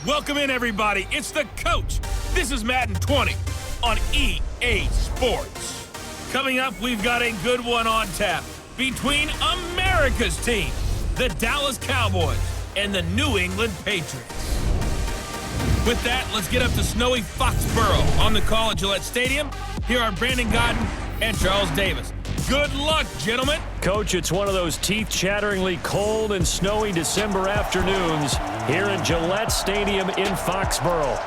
Welcome in, everybody. It's the coach. This is Madden 20 on EA Sports. Coming up, we've got a good one on tap between America's team, the Dallas Cowboys, and the New England Patriots. With that, let's get up to snowy Foxborough. On the call at Gillette Stadium, here are Brandon Godden and Charles Davis. Good luck, gentlemen. Coach, it's one of those teeth-chatteringly cold and snowy December afternoons here at Gillette Stadium in Foxborough.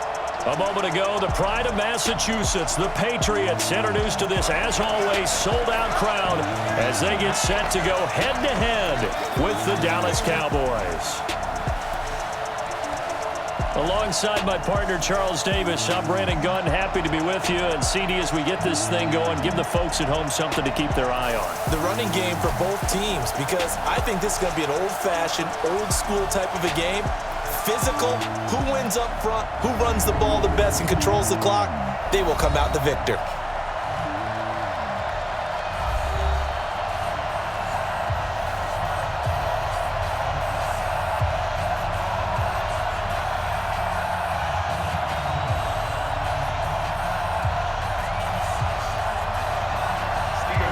A moment ago, the pride of Massachusetts, the Patriots, introduced to this, as always, sold-out crowd as they get set to go head-to-head with the Dallas Cowboys. Alongside my partner, Charles Davis, I'm Brandon Gunn, happy to be with you. And CD, as we get this thing going, give the folks at home something to keep their eye on. The running game for both teams, because I think this is going to be an old-fashioned, old-school type of a game. Physical, who wins up front, who runs the ball the best and controls the clock, they will come out the victor.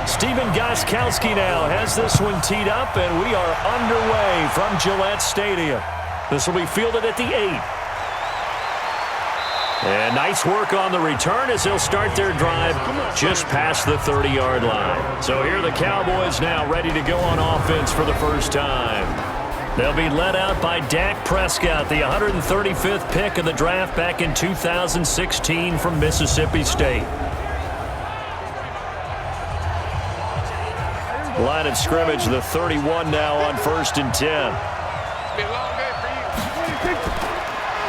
Stephen Gostkowski now has this one teed up, and we are underway from Gillette Stadium. This will be fielded at the 8. And nice work on the return as they'll start their drive just past the 30-yard line. So here are the Cowboys now ready to go on offense for the first time. They'll be led out by Dak Prescott, the 135th pick of the draft back in 2016 from Mississippi State. Line of scrimmage, the 31 now on 1st and 10.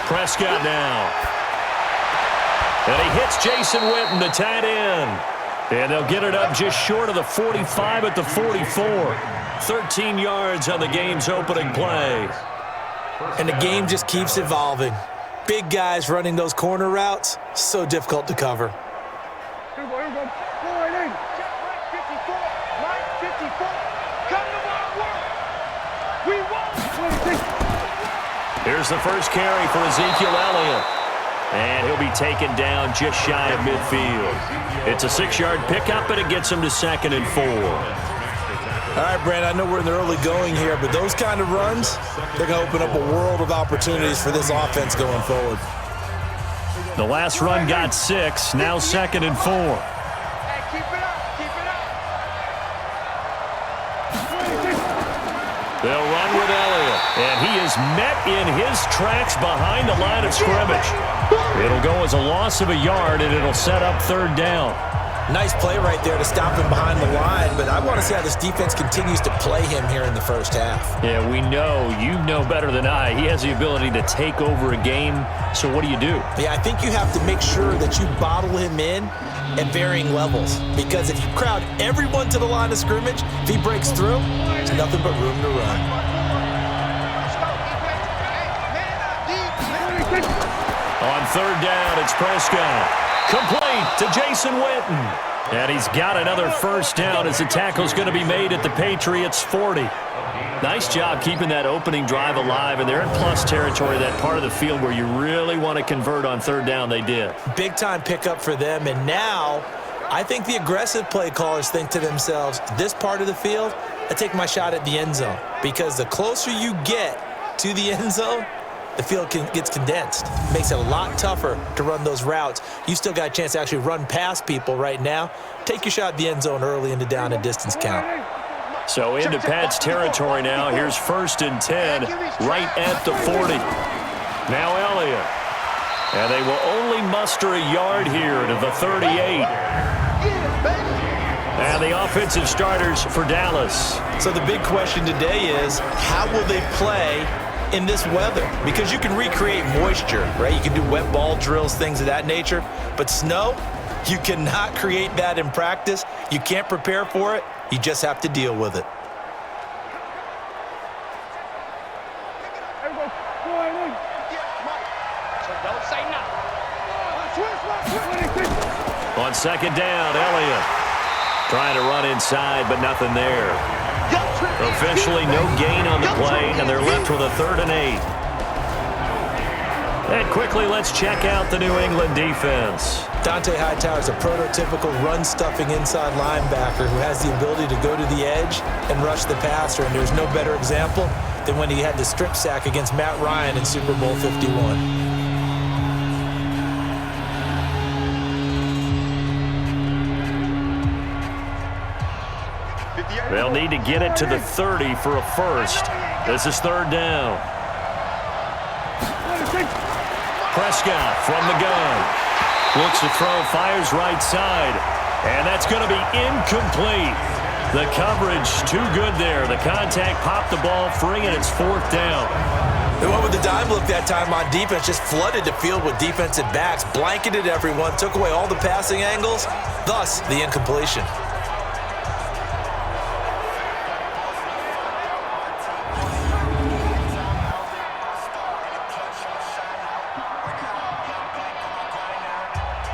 Prescott now. And he hits Jason Witten, the tight end. And they'll get it up just short of the 45 at the 44. 13 yards on the game's opening play. And the game just keeps evolving. Big guys running those corner routes, so difficult to cover. Here's the first carry for Ezekiel Elliott. And he'll be taken down just shy of midfield. It's a 6-yard pickup, and it gets him to 2nd and 4. All right, Brandon, I know we're in the early going here, but those kind of runs, they're going to open up a world of opportunities for this offense going forward. The last run got 6, now 2nd and 4. They'll run with Elliott, and he is met in his tracks behind the line of scrimmage. It'll go as a loss of a yard, and it'll set up 3rd down. Nice play right there to stop him behind the line, but I want to see how this defense continues to play him here in the first half. Yeah, we know. You know better than I. He has the ability to take over a game, so what do you do? Yeah, I think you have to make sure that you bottle him in at varying levels, because if you crowd everyone to the line of scrimmage, if he breaks through, there's nothing but room to run. On 3rd down, it's Prescott. Complete to Jason Witten. And he's got another first down as the tackle's going to be made at the Patriots' 40. Nice job keeping that opening drive alive, and they're in plus territory, that part of the field where you really want to convert on 3rd down. They did. Big-time pickup for them, and now I think the aggressive play callers think to themselves, this part of the field, I take my shot at the end zone, because the closer you get to the end zone, the field gets condensed. Makes it a lot tougher to run those routes. You still got a chance to actually run past people right now. Take your shot at the end zone early in the down and distance count. So into Pat's territory now. Here's 1st and 10, right at the 40. Now Elliott. And they will only muster a yard here to the 38. And the offensive starters for Dallas. So the big question today is, how will they play in this weather? Because you can recreate moisture, right? You can do wet ball drills, things of that nature. But snow, you cannot create that in practice. You can't prepare for it. You just have to deal with it. On 2nd down, Elliott trying to run inside, but nothing there. Officially no gain on the play, and they're left with a 3rd and 8. And quickly, let's check out the New England defense. Dante Hightower is a prototypical run-stuffing inside linebacker who has the ability to go to the edge and rush the passer, and there's no better example than when he had the strip sack against Matt Ryan in Super Bowl 51. They'll need to get it to the 30 for a first. This is third down. Prescott from the gun. Looks to throw, fires right side. And that's going to be incomplete. The coverage too good there. The contact popped the ball free, and it's fourth down. They went with the dime look that time on defense, just flooded the field with defensive backs, blanketed everyone, took away all the passing angles, thus the incompletion.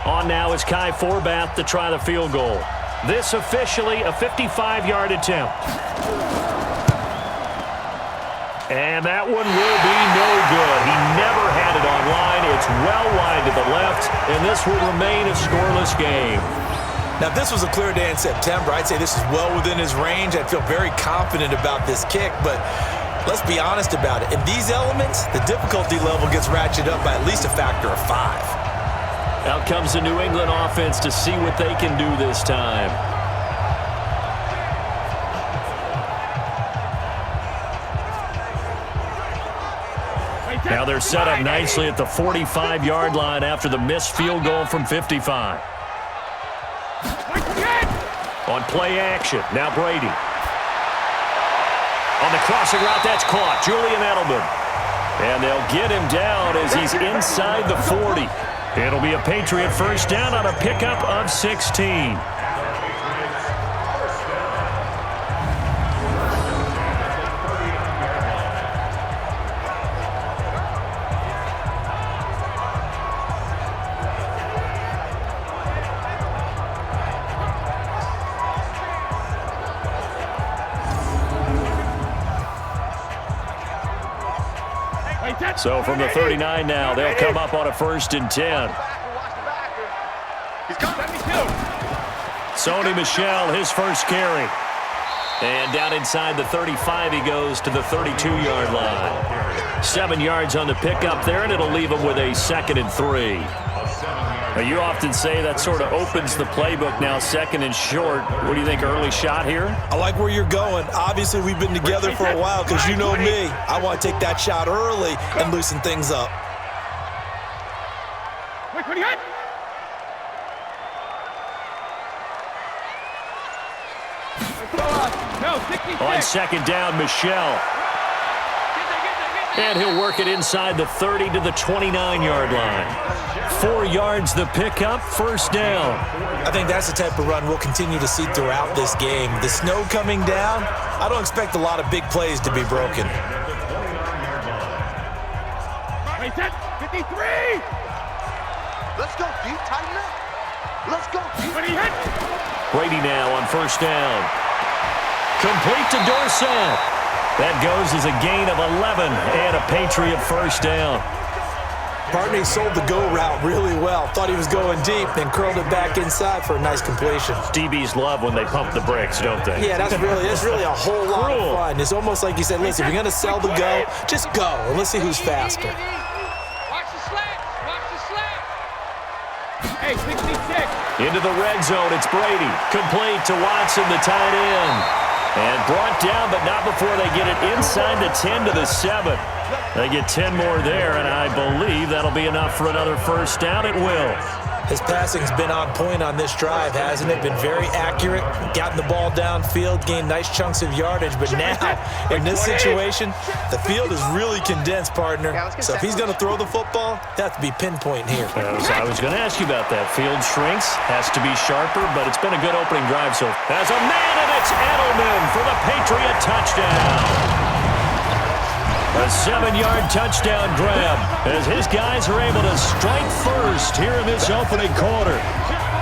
On now is Kai Forbath to try the field goal. This officially a 55-yard attempt. And that one will be no good. He never had it on line. It's well wide to the left, and this will remain a scoreless game. Now, if this was a clear day in September, I'd say this is well within his range. I'd feel very confident about this kick, but let's be honest about it. In these elements, the difficulty level gets ratcheted up by at least a factor of 5. Out comes the New England offense to see what they can do this time. Now they're set up nicely at the 45-yard line after the missed field goal from 55. On play action, now Brady. On the crossing route, that's caught. Julian Edelman. And they'll get him down as he's inside the 40. It'll be a Patriot first down on a pickup of 16. So from the 39 now, they'll come up on a 1st and 10. Sony Michel, his first carry. And down inside the 35, he goes to the 32-yard line. 7 yards on the pickup there, and it'll leave him with a 2nd and 3. Now, you often say that sort of opens the playbook now, 2nd and short. What do you think, early shot here? I like where you're going. Obviously, we've been together for a while because you know me. I want to take that shot early and loosen things up. On 2nd down, Michel. And he'll work it inside the 30 to the 29-yard line. 4 yards the pickup, 1st down. I think that's the type of run we'll continue to see throughout this game. The snow coming down, I don't expect a lot of big plays to be broken. 53! Let's go, D. Tighten up. Let's go, D. Brady now on 1st down. Complete to Dorsett. That goes as a gain of 11 and a Patriot 1st down. Partney sold the go route really well. Thought he was going deep, then curled it back inside for a nice completion. DBs love when they pump the brakes, don't they? Yeah, that's really a whole lot of fun. It's almost like you said, listen, if you're going to sell the go, just go, and let's see who's faster. Watch the slap. Watch the slap. Hey, 66. Into the red zone, it's Brady. Complete to Watson, the tight end. And brought down, but not before they get it inside the 10 to the 7. They get 10 more there, and I believe that'll be enough for another 1st down. It will. His passing's been on point on this drive, hasn't it? Been very accurate, gotten the ball downfield, gained nice chunks of yardage. But now, in this situation, the field is really condensed, partner. So if he's going to throw the football, he'll have to be pinpoint here. I was going to ask you about that. Field shrinks, has to be sharper, but it's been a good opening drive. So as a man, and it's Edelman for the Patriot touchdown. A 7-yard touchdown grab as his guys are able to strike first here in this opening quarter.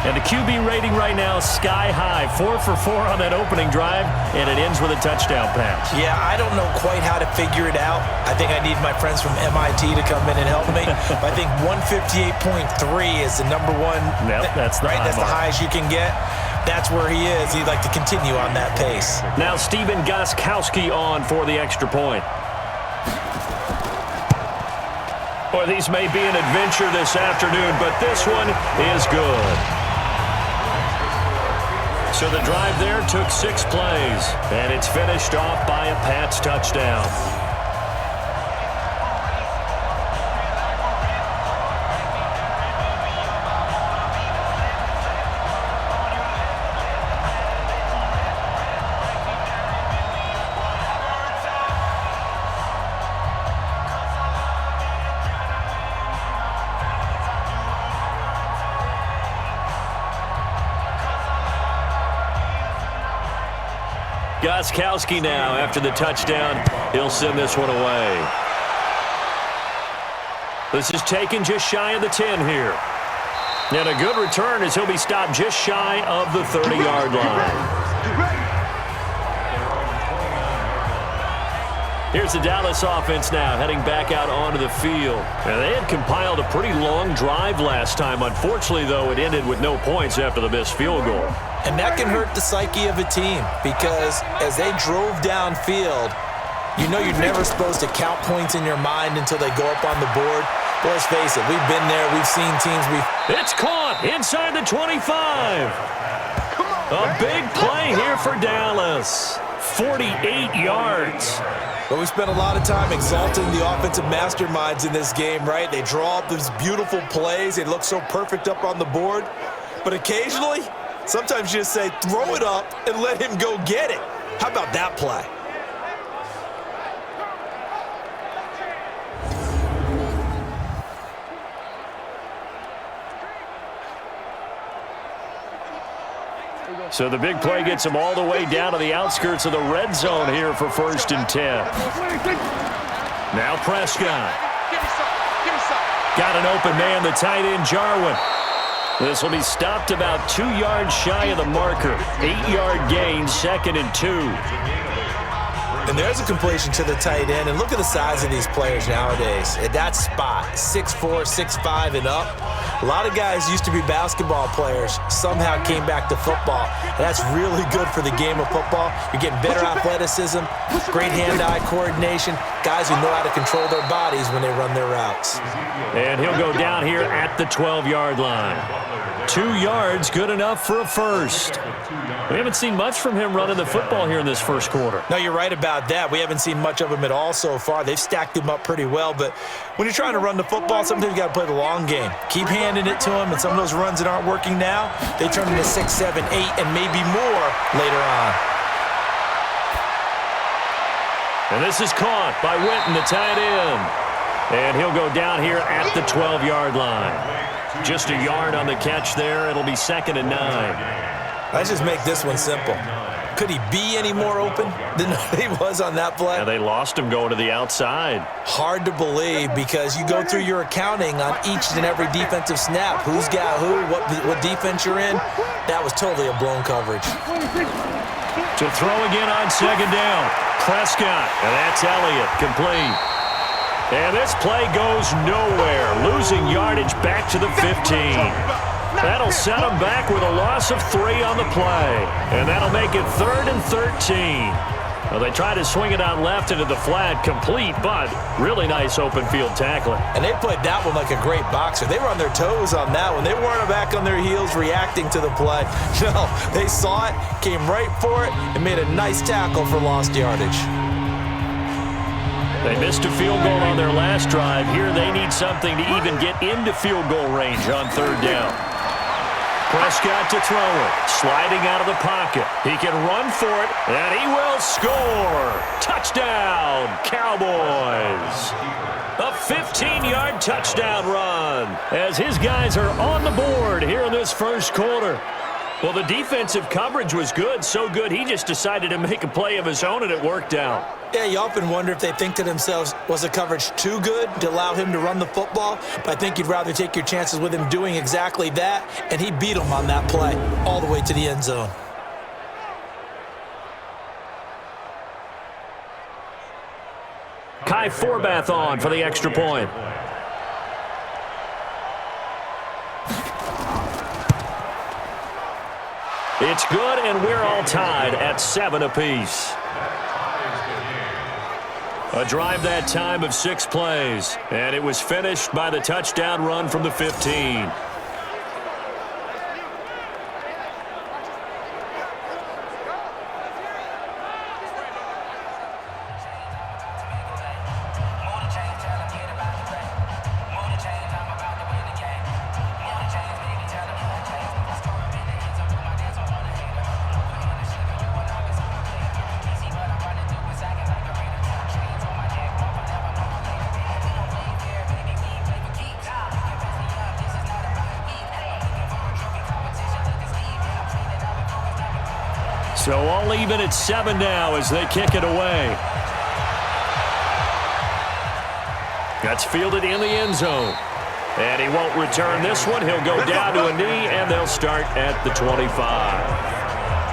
And the QB rating right now, sky high. 4 for 4 on that opening drive, and it ends with a touchdown pass. Yeah, I don't know quite how to figure it out. I think I need my friends from MIT to come in and help me. But I think 158.3 is the number one. Yep, that's the right. That's the highest you can get. That's where he is. He'd like to continue on that pace. Now Stephen Gostkowski on for the extra point. Boy, these may be an adventure this afternoon, but this one is good. So the drive there took 6 plays, and it's finished off by a Pats touchdown. Gostkowski now, after the touchdown, he'll send this one away. This is taken just shy of the 10 here. And a good return as he'll be stopped just shy of the 30-yard line. Here's the Dallas offense now, heading back out onto the field. Now, they had compiled a pretty long drive last time. Unfortunately, though, it ended with no points after the missed field goal. And that can hurt the psyche of a team because as they drove downfield, you know you're never supposed to count points in your mind until they go up on the board. But let's face it, we've been there. We've seen teams. It's caught inside the 25. A big play here for Dallas. 48 yards. But we spent a lot of time exalting the offensive masterminds in this game, right? They draw up these beautiful plays. They look so perfect up on the board. But occasionally, sometimes you just say, throw it up and let him go get it. How about that play? So the big play gets him all the way down to the outskirts of the red zone here for 1st and 10. Now Prescott. Got an open man, the tight end, Jarwin. This will be stopped about 2 yards shy of the marker. 8-yard gain, 2nd and 2. And there's a completion to the tight end. And look at the size of these players nowadays. At that spot, 6'4", 6'5", and up. A lot of guys used to be basketball players, somehow came back to football. And that's really good for the game of football. You're getting better athleticism, great hand-eye coordination, guys who know how to control their bodies when they run their routes. And he'll go down here at the 12-yard line. 2 yards, good enough for a first. We haven't seen much from him running the football here in this first quarter. No, you're right about that. We haven't seen much of him at all so far. They've stacked him up pretty well, but when you're trying to run the football, sometimes you got to play the long game. Keep handing it to him, and some of those runs that aren't working now, they turn into 6, 7, 8, and maybe more later on. And this is caught by Winton, the tight end. And he'll go down here at the 12-yard line. Just a yard on the catch there. It'll be 2nd and 9. Let's just make this one simple. Could he be any more open than he was on that play? Yeah, they lost him going to the outside. Hard to believe because you go through your accounting on each and every defensive snap. Who's got who, what defense you're in. That was totally a blown coverage. To throw again on 2nd down. Prescott, and that's Elliott, complete. And this play goes nowhere, losing yardage back to the 15. That'll set them back with a loss of 3 on the play. And that'll make it 3rd and 13. Well, they try to swing it out left into the flat, complete, but really nice open field tackling. And they played that one like a great boxer. They were on their toes on that one. They weren't back on their heels reacting to the play. No, they saw it, came right for it, and made a nice tackle for lost yardage. They missed a field goal on their last drive. Here they need something to even get into field goal range on 3rd down. Prescott to throw it, sliding out of the pocket. He can run for it, and he will score. Touchdown, Cowboys. A 15-yard touchdown run as his guys are on the board here in this first quarter. Well, the defensive coverage was good, so good he just decided to make a play of his own, and it worked out. Yeah, you often wonder if they think to themselves, was the coverage too good to allow him to run the football? But I think you'd rather take your chances with him doing exactly that, and he beat him on that play all the way to the end zone. Kai Forbath on for the extra point. It's good, and we're all tied at 7 apiece. A drive that time of 6 plays, and it was finished by the touchdown run from the 15. So all even at 7 now as they kick it away. That's fielded in the end zone. And he won't return this one. He'll go down to a knee, and they'll start at the 25.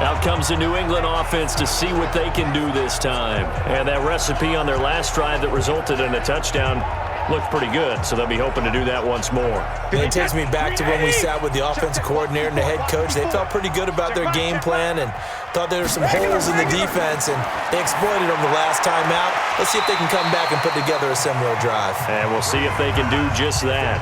Out comes the New England offense to see what they can do this time. And that recipe on their last drive that resulted in a touchdown looked pretty good, so they'll be hoping to do that once more. It takes me back to when we sat with the offensive coordinator and the head coach. They felt pretty good about their game plan and thought there were some holes in the defense, and they exploited them the last time out. Let's see if they can come back and put together a similar drive. And we'll see if they can do just that.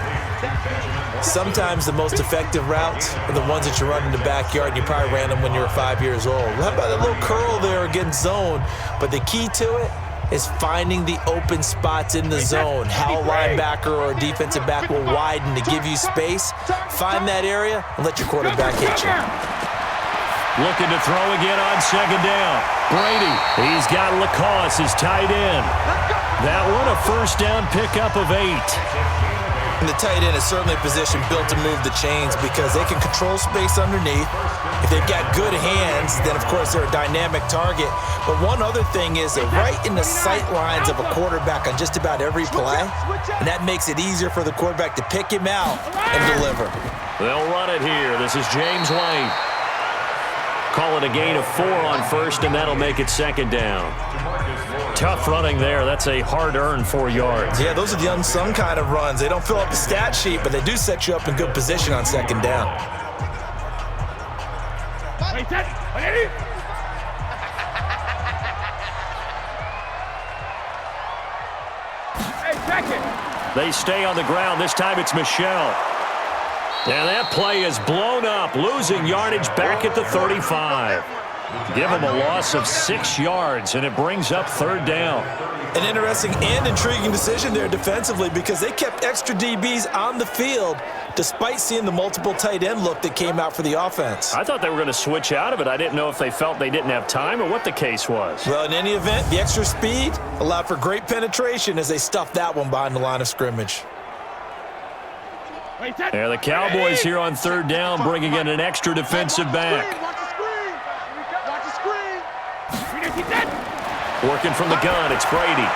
Sometimes the most effective routes are the ones that you run in the backyard, and you probably ran them when you were 5 years old. How about a little curl there against zone? But the key to it is finding the open spots in the zone. How a linebacker or a defensive back will widen to give you space. Find that area and let your quarterback hit you. Looking to throw again on 2nd down. Brady, he's got Lacoste, his tight end. That one a first down pickup of 8. And the tight end is certainly a position built to move the chains because they can control space underneath. If they've got good hands, then of course they're a dynamic target. But one other thing is they're right in the sight lines of a quarterback on just about every play. And that makes it easier for the quarterback to pick him out and deliver. They'll run it here. This is James White. Call it a gain of 4 on first, and that'll make it 2nd down. Tough running there. That's a hard-earned 4 yards. Yeah, those are the unsung kind of runs. They don't fill up the stat sheet, but they do set you up in good position on 2nd down. They stay on the ground. This time it's Michel. And that play is blown up, losing yardage back at the 35. Give them a loss of 6 yards, and it brings up 3rd down. An interesting and intriguing decision there defensively because they kept extra DBs on the field despite seeing the multiple tight end look that came out for the offense. I thought they were going to switch out of it. I didn't know if they felt they didn't have time or what the case was. Well, in any event, the extra speed allowed for great penetration as they stuffed that one behind the line of scrimmage. There, the Cowboys here on 3rd down, bringing in an extra defensive back. Working from the gun, it's Brady.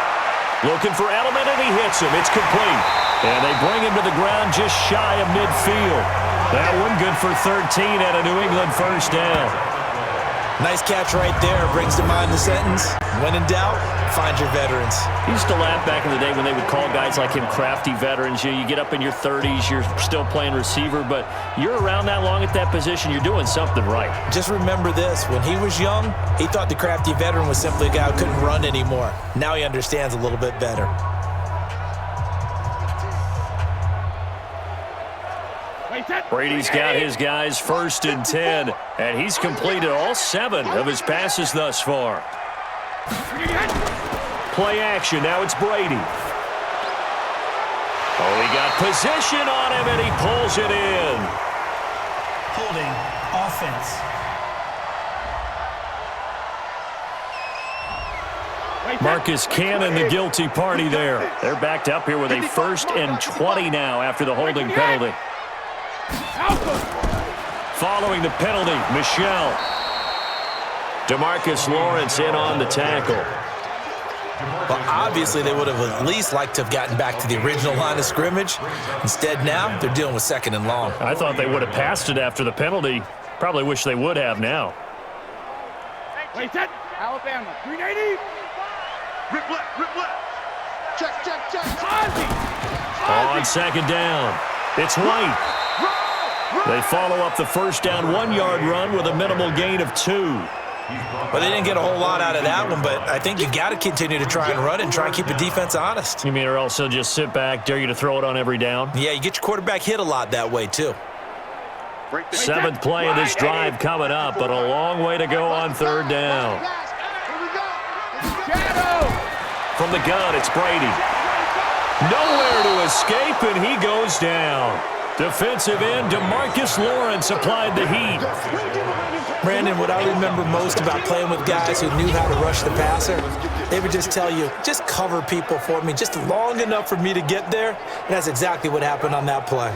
Looking for Edelman, and he hits him. It's complete. And they bring him to the ground just shy of midfield. That one good for 13 and a New England first down. Nice catch right there. Brings to mind the sentence, when in doubt, find your veterans. He used to laugh back in the day when they would call guys like him crafty veterans. You get up in your 30s, you're still playing receiver, but you're around that long at that position, you're doing something right. Just remember this. When he was young, he thought the crafty veteran was simply a guy who couldn't run anymore. Now he understands a little bit better. Brady's got his guys 1st and 10, and he's completed all 7 of his passes thus far. Play action, now it's Brady. Oh, he got position on him, and he pulls it in. Holding offense. Marcus Cannon, the guilty party there. They're backed up here with a 1st and 20 now after the holding penalty. Following the penalty, Michel. DeMarcus Lawrence in on the tackle. Well, obviously, they would have at least liked to have gotten back to the original line of scrimmage. Instead, now, they're dealing with 2nd and long. I thought they would have passed it after the penalty. Probably wish they would have now. Wait, set. Alabama, 380. Rip left. Check. On 2nd down, it's White. They follow up the first down 1-yard run with a minimal gain of 2. Well, they didn't get a whole lot out of that one, but I think you got to continue to try and run and try and keep the defense honest. You mean or else they'll just sit back, dare you to throw it on every down? Yeah, you get your quarterback hit a lot that way, too. 7th play of this drive coming up, but a long way to go on 3rd down. From the gun, it's Brady. Nowhere to escape, and he goes down. Defensive end DeMarcus Lawrence applied the heat. Brandon, what I remember most about playing with guys who knew how to rush the passer, they would just tell you, just cover people for me, just long enough for me to get there. And that's exactly what happened on that play.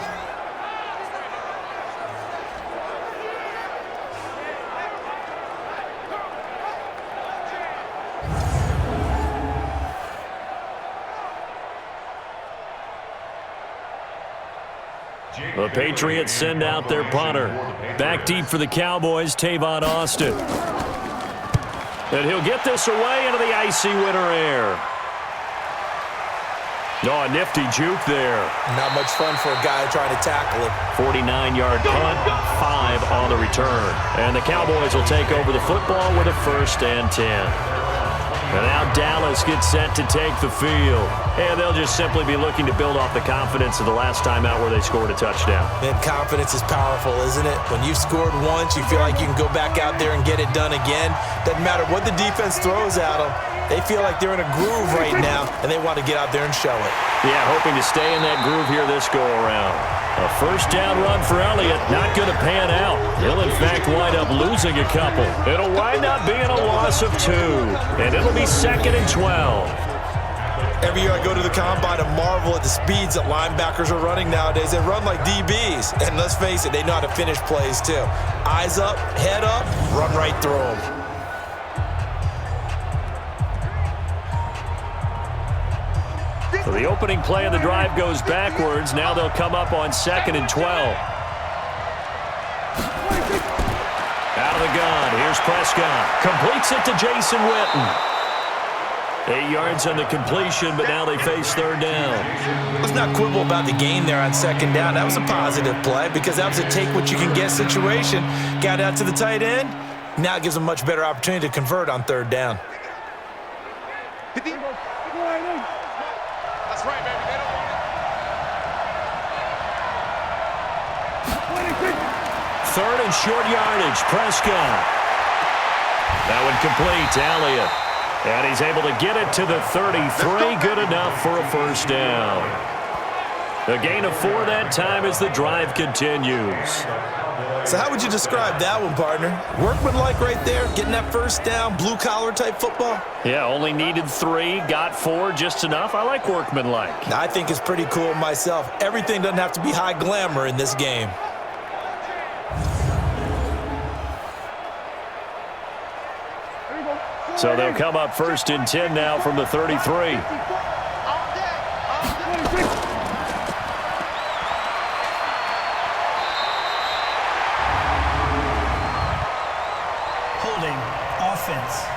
The Patriots send out their punter. Back deep for the Cowboys, Tavon Austin. And he'll get this away into the icy winter air. Oh, a nifty juke there. Not much fun for a guy trying to tackle it. 49-yard punt, 5 on the return. And the Cowboys will take over the football with a 1st and 10. And now Dallas gets set to take the field. And they'll just simply be looking to build off the confidence of the last time out where they scored a touchdown. Man, confidence is powerful, isn't it? When you've scored once, you feel like you can go back out there and get it done again. Doesn't matter what the defense throws at them. They feel like they're in a groove right now, and they want to get out there and show it. Yeah, hoping to stay in that groove here this go-around. A 1st down run for Elliott, not going to pan out. He'll, in fact, wind up losing a couple. It'll wind up being a loss of 2, and it'll be 2nd and 12. Every year I go to the combine and marvel at the speeds that linebackers are running nowadays. They run like DBs, and let's face it, they know how to finish plays too. Eyes up, head up, run right through them. So the opening play of the drive goes backwards. Now they'll come up on 2nd and 12. Out of the gun. Here's Prescott. Completes it to Jason Witten. 8 yards on the completion, but now they face 3rd down. Let's not quibble about the gain there on 2nd down. That was a positive play because that was a take-what-you-can-get situation. Got out to the tight end. Now it gives them a much better opportunity to convert on 3rd down. That's right, baby. They don't want it. 3rd and short yardage. Prescott. That one complete to Elliott. And he's able to get it to the 33. Good enough for a 1st down. A gain of 4 that time as the drive continues. So how would you describe that one, partner? Workmanlike right there, getting that 1st down, blue-collar type football? Yeah, only needed 3, got 4, just enough. I like workmanlike. I think it's pretty cool myself. Everything doesn't have to be high glamour in this game. So they'll come up 1st and 10 now from the 33. Holding offense.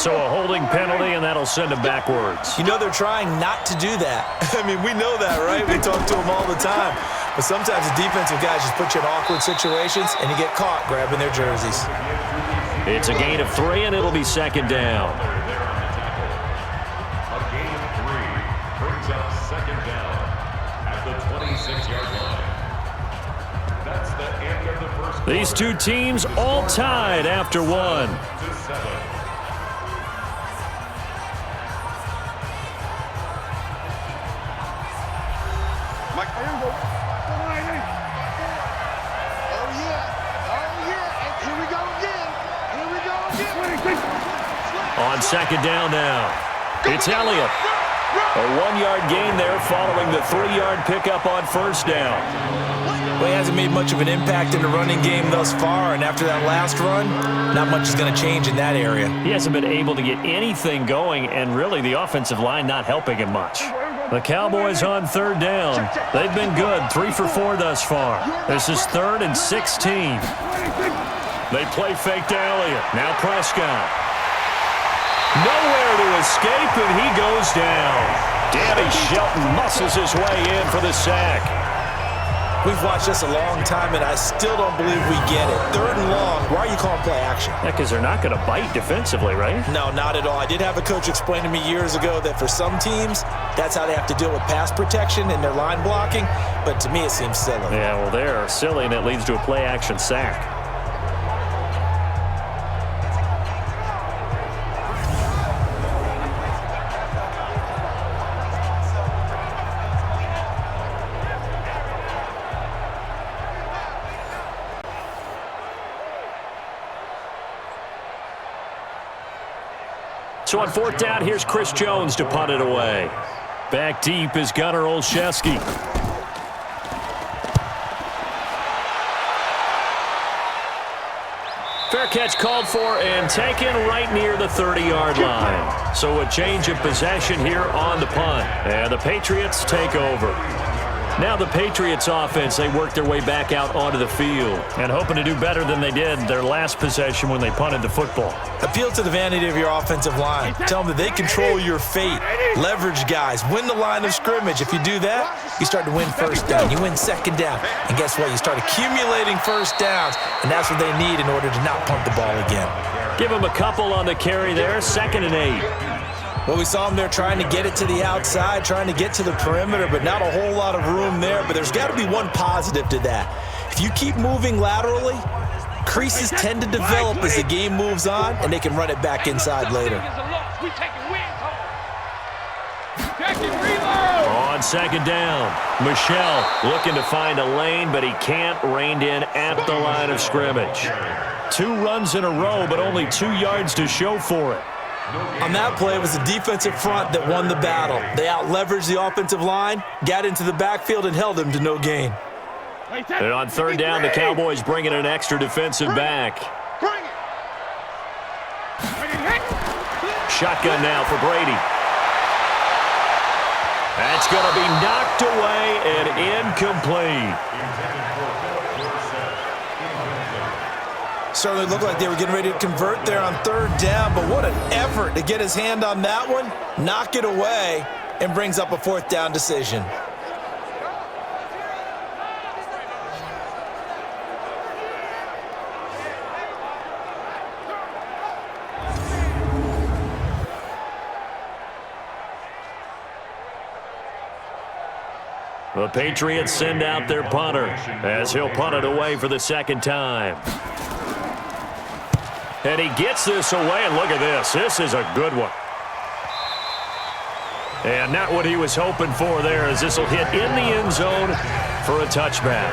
So a holding penalty, and that'll send him backwards. You know they're trying not to do that. I mean, we know that, right? We talk to them all the time. But sometimes the defensive guys just put you in awkward situations, and you get caught grabbing their jerseys. It's a gain of 3, and it'll be 2nd down. A gain of 3 brings up 2nd down at the 26-yard line. That's the end of the first quarter. These two teams all tied after 1. 7-7. On 2nd down now, it's Elliott. A 1-yard gain there following the 3-yard pickup on first down. Well, he hasn't made much of an impact in the running game thus far, and after that last run, not much is going to change in that area. He hasn't been able to get anything going, and really the offensive line not helping him much. The Cowboys on third down. They've been good, 3 for 4 thus far. This is 3rd and 16. They play fake to Elliott. Now Prescott. Nowhere to escape, and he goes down. Danny Shelton muscles his way in for the sack. We've watched this a long time, and I still don't believe we get it. 3rd and long, why are you calling play action? Yeah, because they're not going to bite defensively, right? No, not at all. I did have a coach explain to me years ago that for some teams, that's how they have to deal with pass protection and their line blocking, but to me it seems silly. Yeah, well, they're silly, and it leads to a play action sack. So on 4th down, here's Chris Jones to punt it away. Back deep is Gunnar Olszewski. Fair catch called for and taken right near the 30-yard line. So a change of possession here on the punt. And the Patriots take over. Now the Patriots offense, they work their way back out onto the field and hoping to do better than they did their last possession when they punted the football. Appeal to the vanity of your offensive line. Tell them that they control your fate. Leverage guys. Win the line of scrimmage. If you do that, you start to win first down. You win second down. And guess what? You start accumulating first downs, and that's what they need in order to not punt the ball again. Give them a couple on the carry there. 2nd and 8. Well, we saw them there trying to get it to the outside, trying to get to the perimeter, but not a whole lot of room there. But there's got to be one positive to that. If you keep moving laterally, creases tend to develop as the game moves on, and they can run it back inside later. On 2nd down, Michel looking to find a lane, but he can't, reined in at the line of scrimmage. 2 runs in a row, but only 2 yards to show for it. On that play, it was the defensive front that won the battle. They out-leveraged the offensive line, got into the backfield, and held him to no gain. And on 3rd down, the Cowboys bring in an extra defensive back. Shotgun now for Brady. That's going to be knocked away and incomplete. Certainly looked like they were getting ready to convert there on 3rd down, but what an effort to get his hand on that one, knock it away, and brings up a 4th down decision. The Patriots send out their punter as he'll punt it away for the 2nd time. And he gets this away, and look at this. This is a good one. And not what he was hoping for there, as this will hit in the end zone for a touchback.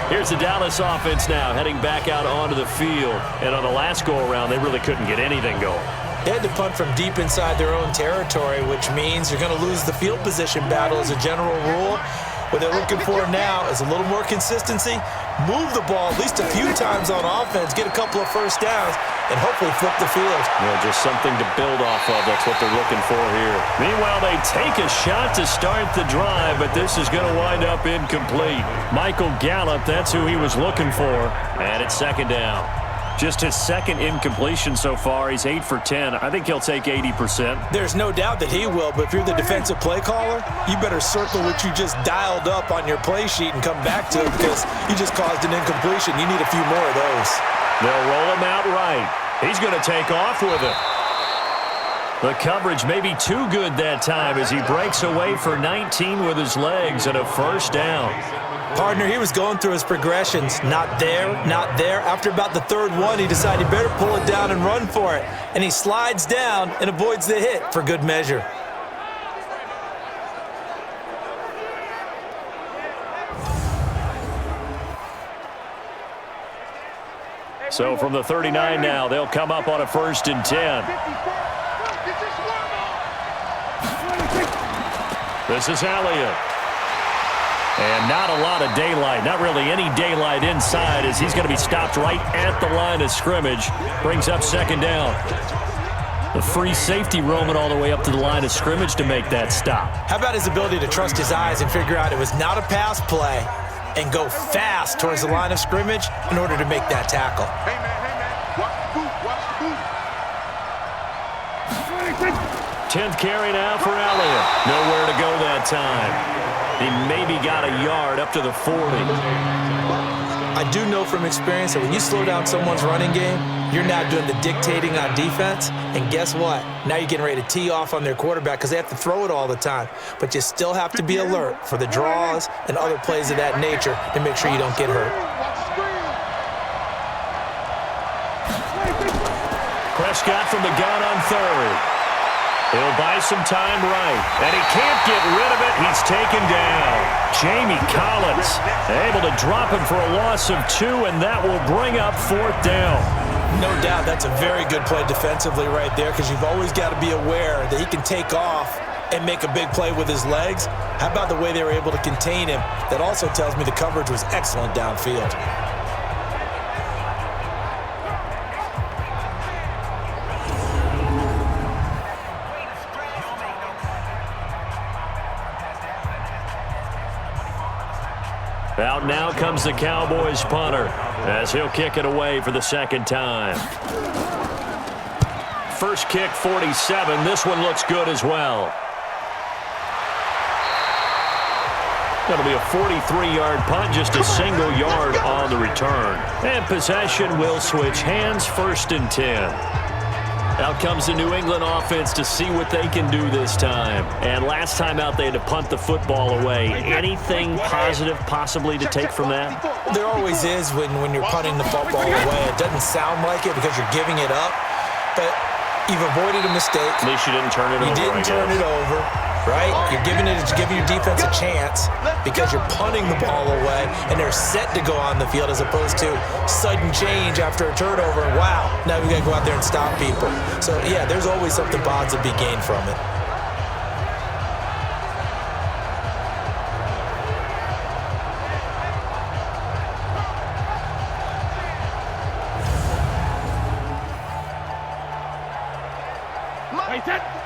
Here's the Dallas offense now heading back out onto the field. And on the last go-around, they really couldn't get anything going. They had to punt from deep inside their own territory, which means you're going to lose the field position battle as a general rule. What they're looking for now is a little more consistency, move the ball at least a few times on offense, get a couple of first downs, and hopefully flip the field. Yeah, just something to build off of. That's what they're looking for here. Meanwhile, they take a shot to start the drive, but this is going to wind up incomplete. Michael Gallup, that's who he was looking for. And it's 2nd down. Just his 2nd incompletion so far. He's 8 for 10. I think he'll take 80%. There's no doubt that he will, but if you're the defensive play caller, you better circle what you just dialed up on your play sheet and come back to it, because you just caused an incompletion. You need a few more of those. They'll roll him out right. He's going to take off with it. The coverage may be too good that time as he breaks away for 19 with his legs and a 1st down. Partner, he was going through his progressions. Not there, not there. After about the 3rd one, he decided he better pull it down and run for it. And he slides down and avoids the hit for good measure. So from the 39 now, they'll come up on a 1st and 10. This is Elliott. And not a lot of daylight, not really any daylight inside, as he's going to be stopped right at the line of scrimmage. Brings up second down. The free safety roaming all the way up to the line of scrimmage to make that stop. How about his ability to trust his eyes and figure out it was not a pass play and go fast towards the line of scrimmage in order to make that tackle. Hey, man, watch the boot, watch the boot. 10th carry now for Elliott. Nowhere to go that time. He maybe got a yard up to the 40. I do know from experience that when you slow down someone's running game, you're now doing the dictating on defense. And guess what? Now you're getting ready to tee off on their quarterback because they have to throw it all the time. But you still have to be alert for the draws and other plays of that nature to make sure you don't get hurt. Prescott from the gun on third. He'll buy some time right, and he can't get rid of it. He's taken down. Jamie Collins able to drop him for a loss of 2, and that will bring up fourth down. No doubt that's a very good play defensively right there because you've always got to be aware that he can take off and make a big play with his legs. How about the way they were able to contain him? That also tells me the coverage was excellent downfield. Out now comes the Cowboys punter as he'll kick it away for the second time. First kick, 47. This one looks good as well. That'll be a 43-yard punt, just a single yard on the return. And possession will switch hands, 1st and 10. Out comes the New England offense to see what they can do this time. And last time out, they had to punt the football away. Anything positive possibly to take from that? There always is when you're punting the football away. It doesn't sound like it because you're giving it up, but you've avoided a mistake. At least you didn't turn it over. You didn't turn it over, right? You're giving your defense a chance because you're punting the ball away, and they're set to go on the field as opposed to sudden change after a turnover. And wow, now we got to go out there and stop people. So, yeah, there's always something positive to be gained from it.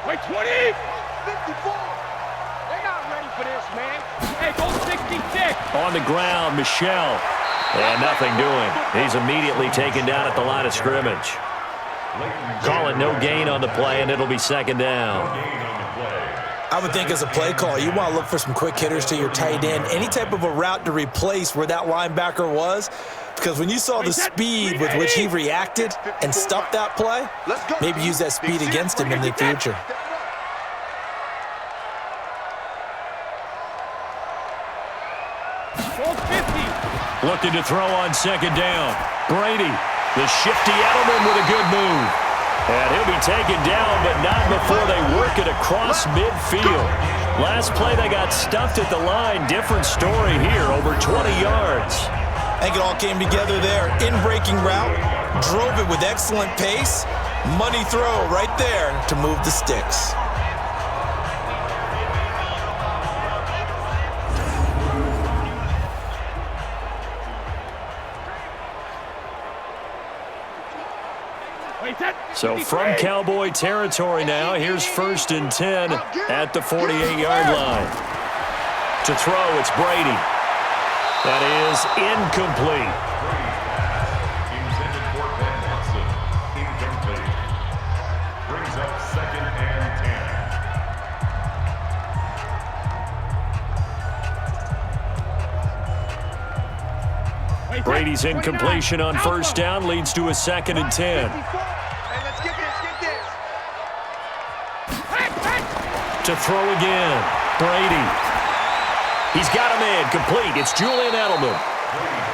Wait, 20! 54! They're not ready for this, man. Hey, go 66! On the ground, Michel. And nothing doing. He's immediately taken down at the line of scrimmage. Calling no gain on the play, and it'll be second down. I would think as a play call, you want to look for some quick hitters to your tight end. Any type of a route to replace where that linebacker was. Because when you saw the speed with which he reacted and stuffed that play, maybe use that speed against him in the future. Looking to throw on second down. Brady, the shifty Edelman with a good move. And he'll be taken down, but not before they work it across midfield. Last play, they got stuffed at the line. Different story here, over 20 yards. I think it all came together there. In-breaking route, drove it with excellent pace. Money throw right there to move the sticks. So from Cowboy territory now, here's 1st and 10 at the 48-yard line. To throw, it's Brady. That is incomplete. Intended for Ben Watson. Incomplete. Brings up 2nd and 10. Brady's incompletion on 1st down leads to a 2nd and 10. To throw again, Brady. He's got a man complete. It's Julian Edelman.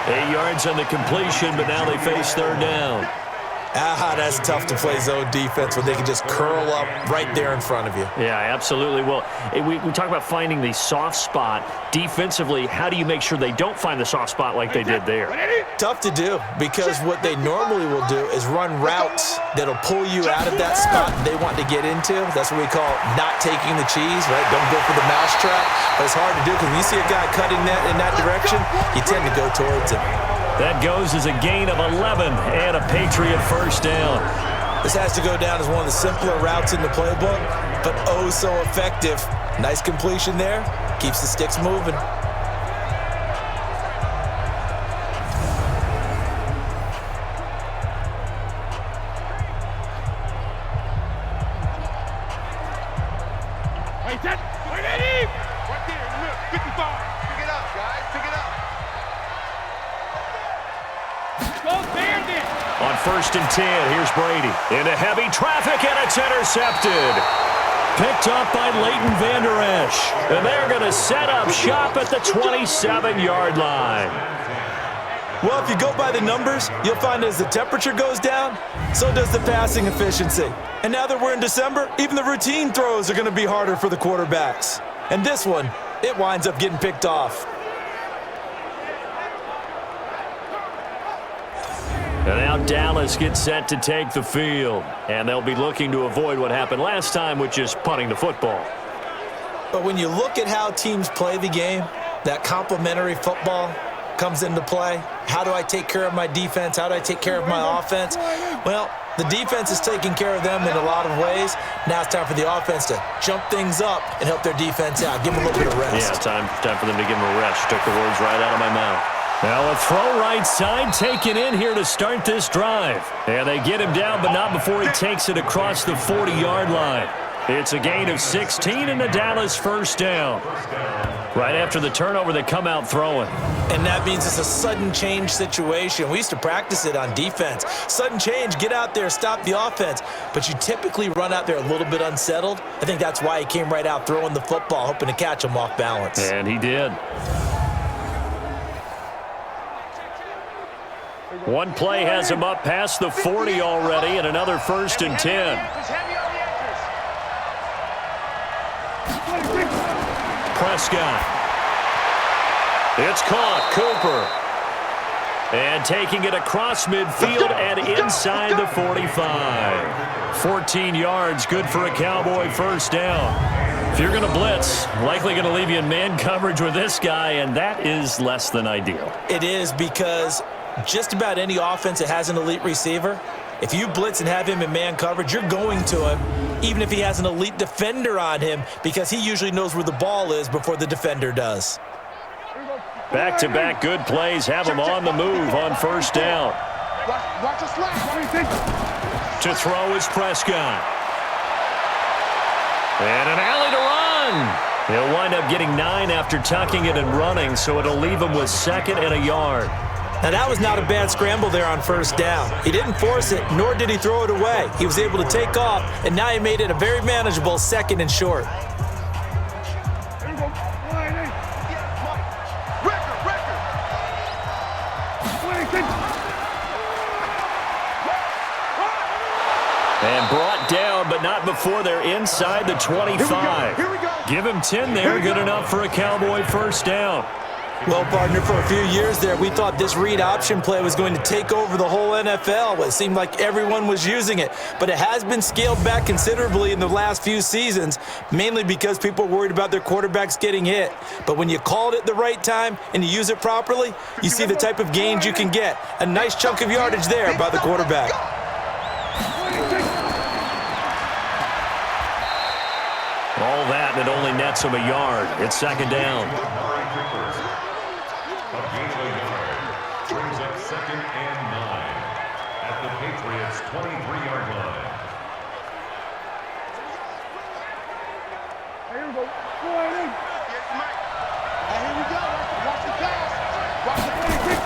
8 yards on the completion, but now they face 3rd down. That's tough to play zone defense when they can just curl up right there in front of you. Yeah, absolutely. Well, we talk about finding the soft spot. Defensively, how do you make sure they don't find the soft spot like they did there? Tough to do, because what they normally will do is run routes that'll pull you out of that spot they want to get into. That's what we call not taking the cheese, right? Don't go for the mousetrap. But it's hard to do because when you see a guy cutting that in that direction, you tend to go towards him. That goes as a gain of 11 and a Patriot first down. This has to go down as one of the simpler routes in the playbook, but oh so effective. Nice completion there. Keeps the sticks moving. Right there, look, 55. Pick it up, guys, pick it up. On 1st and 10, here's Brady. Into heavy traffic, and it's intercepted. Picked up by Leighton Vander Esch. And they're going to set up shop at the 27-yard line. Well, if you go by the numbers, you'll find as the temperature goes down, so does the passing efficiency. And now that we're in December, even the routine throws are going to be harder for the quarterbacks. And this one, it winds up getting picked off. And now Dallas gets set to take the field. And they'll be looking to avoid what happened last time, which is punting the football. But when you look at how teams play the game, that complementary football comes into play. How do I take care of my defense? How do I take care of my offense? Well, the defense is taking care of them in a lot of ways. Now it's time for the offense to jump things up and help their defense out. Give them a little bit of rest. Yeah, time for them to give them a rest. Took the words right out of my mouth. Now a throw right side taken in here to start this drive. And they get him down, but not before he takes it across the 40-yard line. It's a gain of 16 and a Dallas first down. Right after the turnover, they come out throwing. And that means it's a sudden change situation. We used to practice it on defense. Sudden change, get out there, stop the offense. But you typically run out there a little bit unsettled. I think that's why he came right out throwing the football, hoping to catch him off balance. And he did. One play has him up past the 40 already, and another 1st and 10. Prescott. It's caught. Cooper. And taking it across midfield and inside the 45. 14 yards, good for a Cowboy first down. If you're going to blitz, likely going to leave you in man coverage with this guy, and that is less than ideal. It is, because just about any offense that has an elite receiver, if you blitz and have him in man coverage, you're going to him, even if he has an elite defender on him, because he usually knows where the ball is before the defender does. Back-to-back good plays have him on the move on first down. Watch the slide. To throw is Prescott. And an alley to run. He'll wind up getting 9 after tucking it and running, so it'll leave him with 2nd and a yard. Now, that was not a bad scramble there on first down. He didn't force it, nor did he throw it away. He was able to take off, and now he made it a very manageable 2nd and short. And brought down, but not before they're inside the 25. Here we go. Give him 10 there, good enough for a Cowboy first down. Well, partner, for a few years there, we thought this read option play was going to take over the whole NFL. It seemed like everyone was using it, but it has been scaled back considerably in the last few seasons, mainly because people are worried about their quarterbacks getting hit. But when you call it at the right time and you use it properly, you see the type of gains you can get. A nice chunk of yardage there by the quarterback. All that, and it only nets him a yard. It's 2nd down. A gain of a yard brings up 2nd and 9 at the Patriots' 23-yard line. Here we go. Here we go. Watch the pass. Watch the play.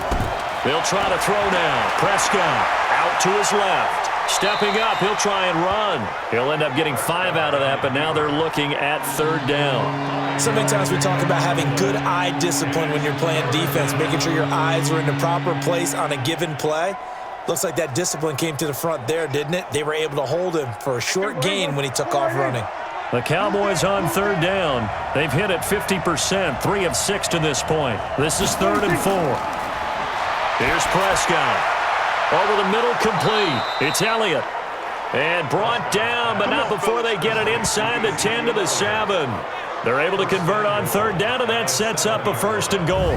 They'll try to throw now. Prescott out to his left. Stepping up, he'll try and run. He'll end up getting 5 out of that, but now they're looking at 3rd down. So many times we talk about having good eye discipline when you're playing defense, making sure your eyes are in the proper place on a given play. Looks like that discipline came to the front there, didn't it? They were able to hold him for a short gain when he took off running. The Cowboys on third down. They've hit it 50%, 3 of 6 to this point. This is 3rd and 4. Here's Prescott. Over the middle, complete. It's Elliott. And brought down, but not before they get it inside the 10 to the 7. They're able to convert on third down, and that sets up a 1st and goal.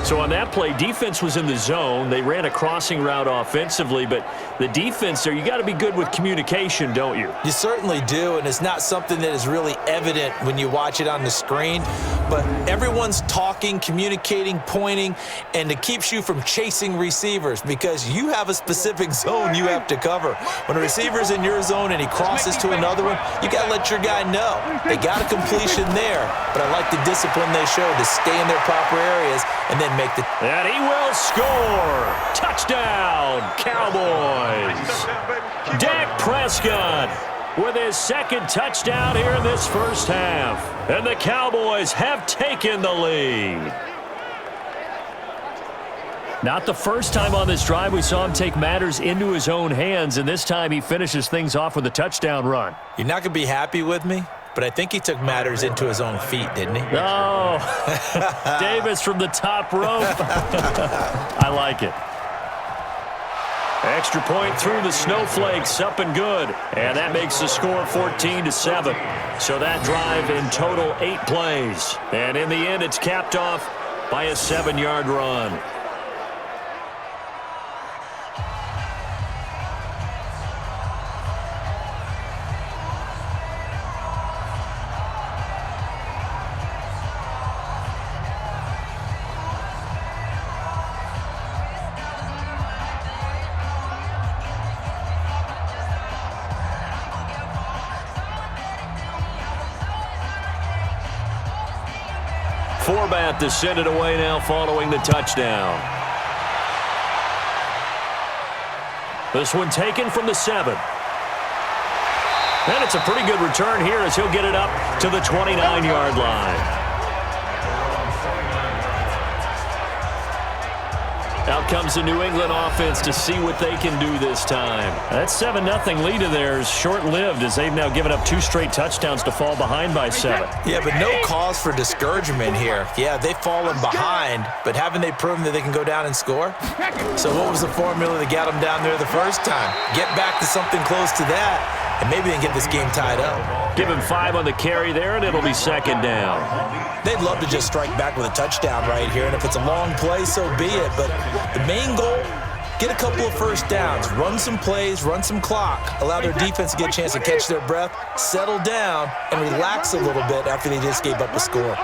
So on that play, defense was in the zone. They ran a crossing route offensively, but the defense there, you got to be good with communication, don't you? You certainly do, and it's not something that is really evident when you watch it on the screen, but everyone's talking, communicating, pointing, and it keeps you from chasing receivers because you have a specific zone you have to cover. When a receiver's in your zone and he crosses to another one, you got to let your guy know. They got a completion there, but I like the discipline they showed to stay in their proper areas and then make the... And he will score! Touchdown, Cowboys! Dak Prescott with his 2nd touchdown here in this first half. And the Cowboys have taken the lead. Not the first time on this drive we saw him take matters into his own hands, and this time he finishes things off with a touchdown run. You're not going to be happy with me, but I think he took matters into his own feet, didn't he? Oh, Davis from the top rope. I like it. Extra point through the snowflakes, up and good. And that makes the score 14-7. So that drive in total 8 plays. And in the end, it's capped off by a 7-yard run. Forbat to send it away now following the touchdown. This one taken from the 7. And it's a pretty good return here as he'll get it up to the 29-yard line. Out comes the New England offense to see what they can do this time. That 7-0 lead of theirs short-lived as they've now given up 2 straight touchdowns to fall behind by 7. Yeah, but no cause for discouragement here. Yeah, they've fallen behind, but haven't they proven that they can go down and score? So what was the formula that got them down there the first time? Get back to something close to that, and maybe they can get this game tied up. Give him 5 on the carry there, and it'll be 2nd down. They'd love to just strike back with a touchdown right here, and if it's a long play, so be it. But the main goal, get a couple of first downs, run some plays, run some clock, allow their defense to get a chance to catch their breath, settle down, and relax a little bit after they just gave up a score.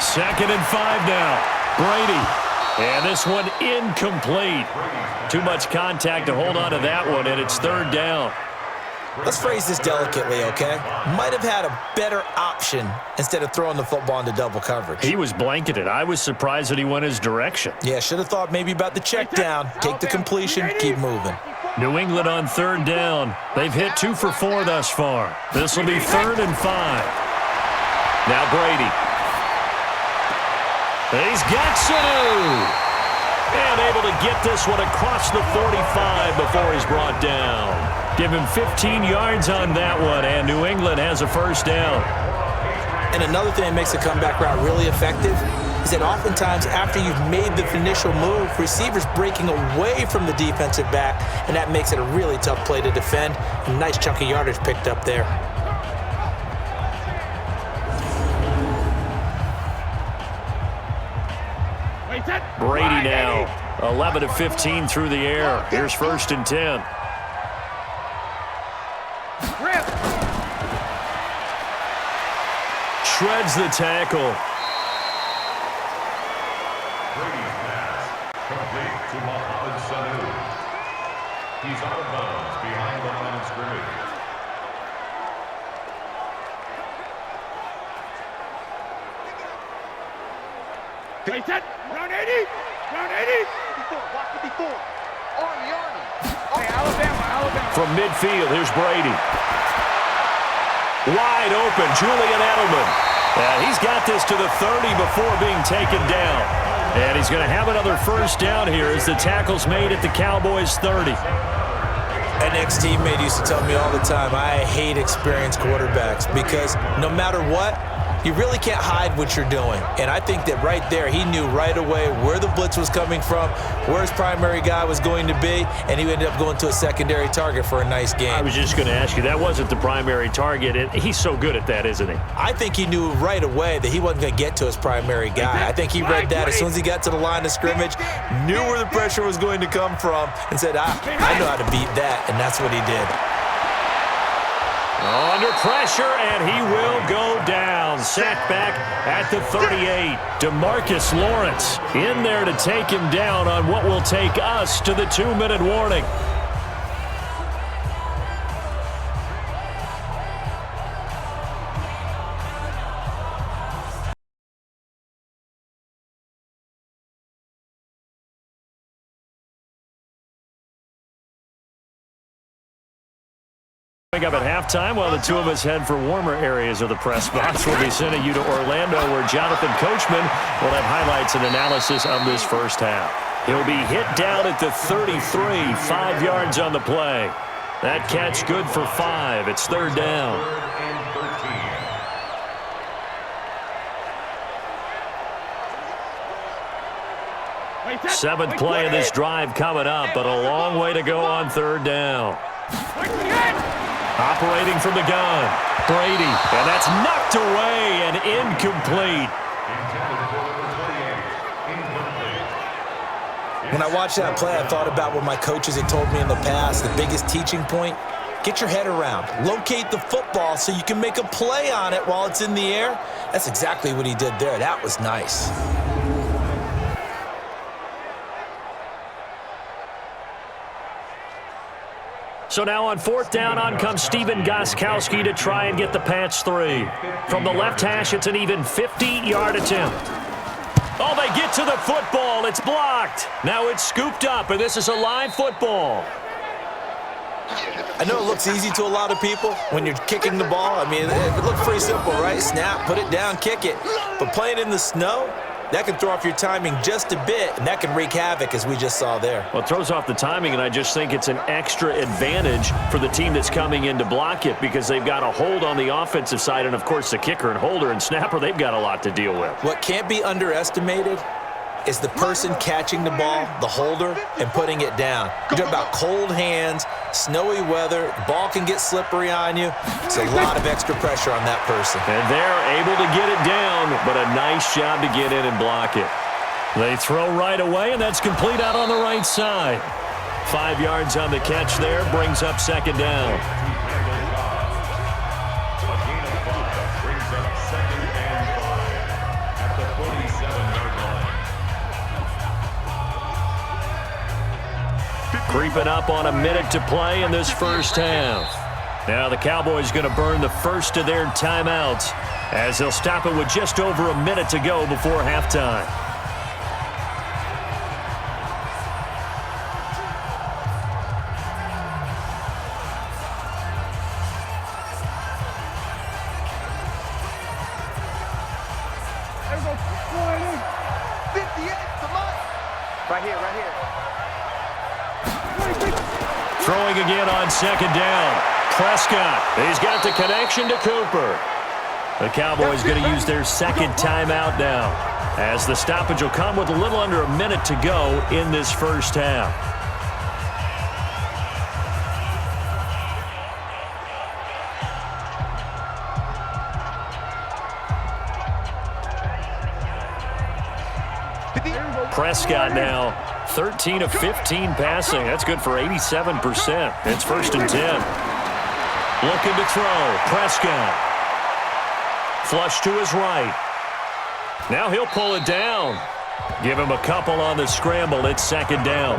2nd and 5 now. Brady. And this one incomplete. Too much contact to hold on to that one, and it's 3rd down. Let's phrase this delicately, okay? Might have had a better option instead of throwing the football into double coverage. He was blanketed. I was surprised that he went his direction. Yeah, should have thought maybe about the check down. Take the completion, keep moving. New England on 3rd down. They've hit 2 for 4 thus far. This will be 3rd and 5. Now Brady. He's got Sanu. And able to get this one across the 45 before he's brought down. Give him 15 yards on that one, and New England has a 1st down. And another thing that makes the comeback route really effective is that oftentimes after you've made the initial move, receivers breaking away from the defensive back, and that makes it a really tough play to defend. A nice chunk of yardage picked up there. Brady now, 11 of 15 through the air. Here's 1st and 10. Shreds the tackle. Brady's pass complete to Mohamed Sanu. He's out of bounds behind the line of scrimmage. Take that. Round 80. Round 80. 54. Army. Okay, Alabama. From midfield, here's Brady. Wide open, Julian Edelman. And he's got this to the 30 before being taken down. And he's going to have another first down here as the tackle's made at the Cowboys 30. An ex-teammate used to tell me all the time, I hate experienced quarterbacks because no matter what, you really can't hide what you're doing. And I think that right there, he knew right away where the blitz was coming from, where his primary guy was going to be, and he ended up going to a secondary target for a nice game. I was just going to ask you, that wasn't the primary target, and he's so good at that, isn't he? I think he knew right away that he wasn't going to get to his primary guy. I think he read that as soon as he got to the line of scrimmage, knew where the pressure was going to come from, and said, I know how to beat that, and that's what he did. Under pressure, and he will go down. Sacked back at the 38. DeMarcus Lawrence in there to take him down on what will take us to the 2-minute warning. Up at halftime while the two of us head for warmer areas of the press box. We'll be sending you to Orlando where Jonathan Coachman will have highlights and analysis of this first half. He'll be hit down at the 33, 5 yards on the play. That catch good for 5. It's third down. Seventh play of this drive coming up, but a long way to go on third down. Operating from the gun, Brady, and that's knocked away and incomplete. When I watched that play, I thought about what my coaches had told me in the past. The biggest teaching point, get your head around. Locate the football so you can make a play on it while it's in the air. That's exactly what he did there. That was nice. So now on fourth down, on comes Steven Gostkowski to try and get the patch 3. From the left hash, it's an even 50-yard attempt. Oh, they get to the football. It's blocked. Now it's scooped up, and this is a live football. I know it looks easy to a lot of people when you're kicking the ball. I mean, it looks pretty simple, right? Snap, put it down, kick it. But playing in the snow, that can throw off your timing just a bit, and that can wreak havoc, as we just saw there. Well, it throws off the timing, and I just think it's an extra advantage for the team that's coming in to block it because they've got a hold on the offensive side, and, of course, the kicker and holder and snapper, they've got a lot to deal with. What can't be underestimated is the person catching the ball, the holder, and putting it down. You're talking about cold hands, snowy weather, the ball can get slippery on you. It's a lot of extra pressure on that person. And they're able to get it down, but a nice job to get in and block it. They throw right away, and that's complete out on the right side. 5 yards on the catch there, brings up second down. Creeping up on a minute to play in this first half. Now the Cowboys going to burn the first of their timeouts as they'll stop it with just over a minute to go before halftime. Throwing again on second down. Prescott, he's got the connection to Cooper. The Cowboys going to use their second timeout now as the stoppage will come with a little under a minute to go in this first half. Prescott now 13 of 15 passing. That's good for 87%. It's first and 10. Looking to throw. Prescott. Flush to his right. Now he'll pull it down. Give him a couple on the scramble. It's second down.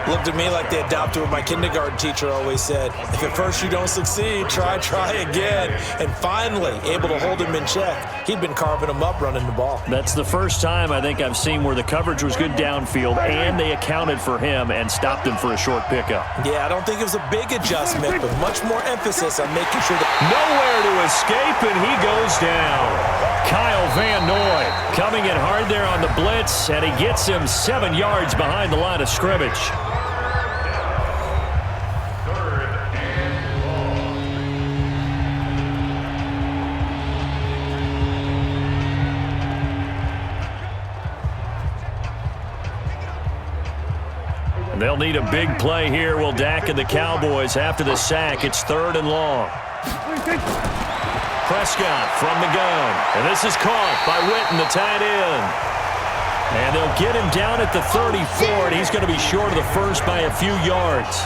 Looked at me like they adopted what my kindergarten teacher always said. If at first you don't succeed, try again. And finally, able to hold him in check. He'd been carving him up running the ball. That's the first time I think I've seen where the coverage was good downfield and they accounted for him and stopped him for a short pickup. Yeah, I don't think it was a big adjustment, but much more emphasis on making sure that... Nowhere to escape, and he goes down. Kyle Van Noy coming in hard there on the blitz. pass, and he gets him 7 yards behind the line of scrimmage. Third and long. And they'll need a big play here, will Dak and the Cowboys. After the sack, it's 3rd and long. Prescott from the gun. And this is caught by Witten, the tight end. And they'll get him down at the 34, and he's going to be short of the first by a few yards.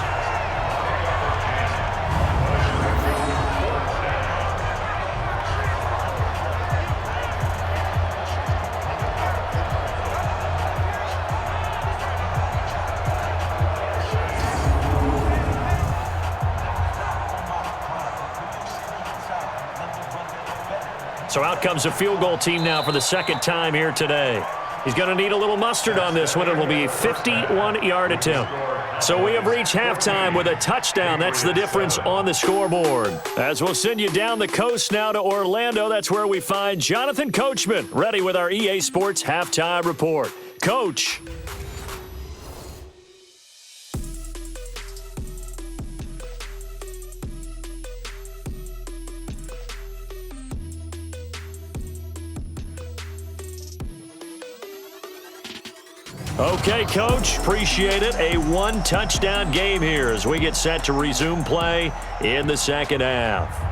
So out comes a field goal team now for the second time here today. He's going to need a little mustard on this one. It will be a 51-yard attempt. So we have reached halftime with a touchdown. That's the difference on the scoreboard. As we'll send you down the coast now to Orlando, that's where we find Jonathan Coachman, ready with our EA Sports Halftime Report. Coach. Okay, Coach, appreciate it. A one-touchdown game here as we get set to resume play in the second half.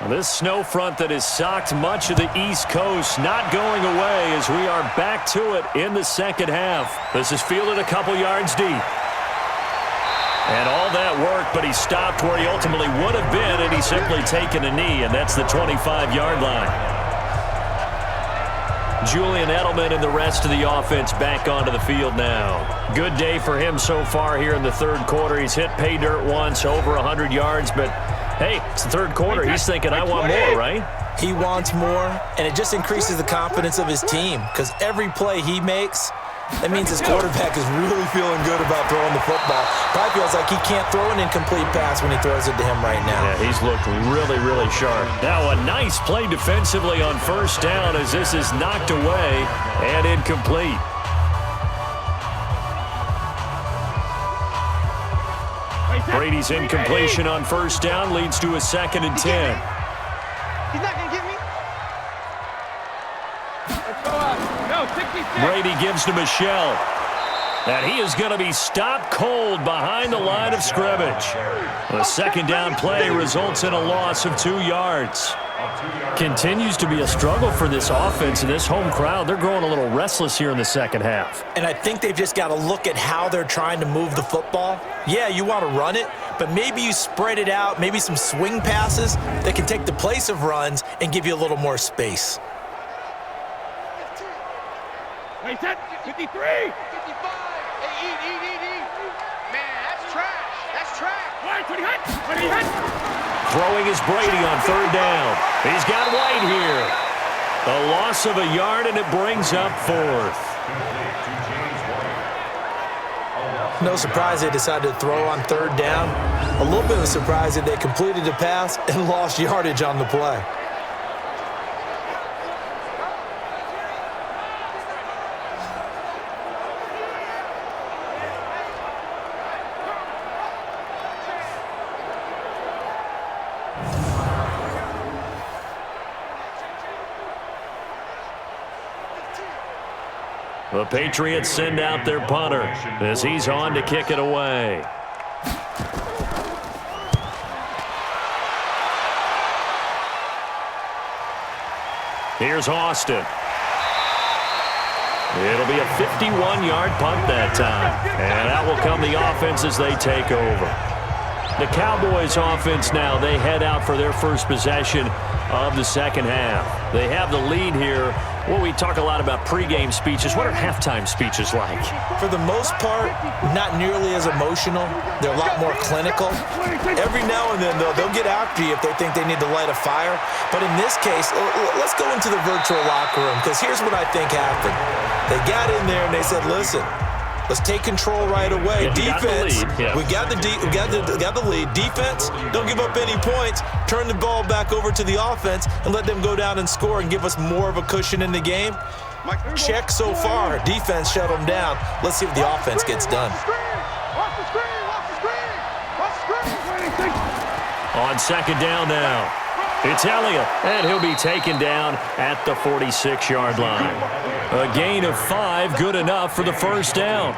This snow front that has socked much of the East Coast not going away as we are back to it in the second half. This is fielded a couple yards deep. And all that work, but he stopped where he ultimately would have been, and he's simply taken a knee, and that's the 25-yard line. Julian Edelman and the rest of the offense back onto the field now. Good day for him so far here in the third quarter. He's hit pay dirt once, over 100 yards, but hey, it's the third quarter. He's thinking, I want more, right? He wants more, and it just increases the confidence of his team because every play he makes, that means his quarterback is really feeling good about throwing the football. Probably feels like he can't throw an incomplete pass when he throws it to him right now. Yeah, he's looked really, really sharp. Now a nice play defensively on first down as this is knocked away and incomplete. Brady's incompletion on first down leads to a 2nd and 10. He's not going to get me. Let's go out. No, 66. Brady gives to Michelle. And he is going to be stopped cold behind the line of scrimmage. The second down play results in a loss of 2 yards. Continues to be a struggle for this offense and this home crowd. They're growing a little restless here in the second half. And I think they've just got to look at how they're trying to move the football. Yeah, you want to run it, but maybe you spread it out, maybe some swing passes that can take the place of runs and give you a little more space. Wait, 53. 55. Hey, eat. Man, that's trash. That's trash. What he hit? Throwing is Brady on third down. He's got White here. A loss of a yard, and it brings up 4th. No surprise they decided to throw on third down. A little bit of a surprise that they completed the pass and lost yardage on the play. The Patriots send out their punter as he's on to kick it away. Here's Austin. It'll be a 51-yard punt that time. And out will come the offense as they take over. The Cowboys offense now, they head out for their first possession of the second half. They have the lead here. Well, we talk a lot about pregame speeches. What are halftime speeches like? For the most part, not nearly as emotional. They're a lot more clinical. Every now and then, though, they'll get after you if they think they need to light a fire. But in this case, let's go into the virtual locker room, because here's what I think happened. They got in there and they said, listen, let's take control right away. Defense, we got the lead. Defense, don't give up any points. Turn the ball back over to the offense and let them go down and score and give us more of a cushion in the game. Check so far. Defense shut them down. Let's see what the offense gets done. On second down now, it's Elliott, and he'll be taken down at the 46-yard line. A gain of 5, good enough for the first down.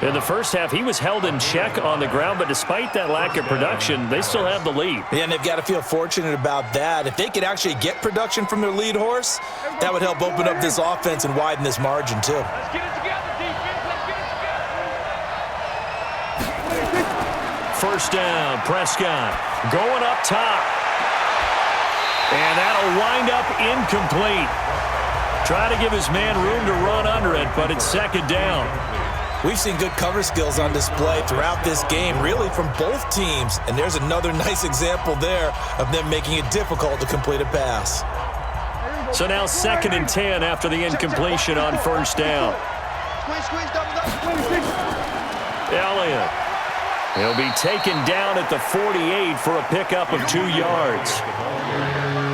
In the first half, he was held in check on the ground, but despite that lack of production, they still have the lead. Yeah, and they've got to feel fortunate about that. If they could actually get production from their lead horse, that would help open up this offense and widen this margin, too. Let's get it together, defense. Let's get it together. First down, Prescott going up top. And that'll wind up incomplete. Try to give his man room to run under it, but it's second down. We've seen good cover skills on display throughout this game, really from both teams. And there's another nice example there of them making it difficult to complete a pass. So now 2nd and 10 after the incompletion on first down. Elliott. He'll be taken down at the 48 for a pickup of 2 yards.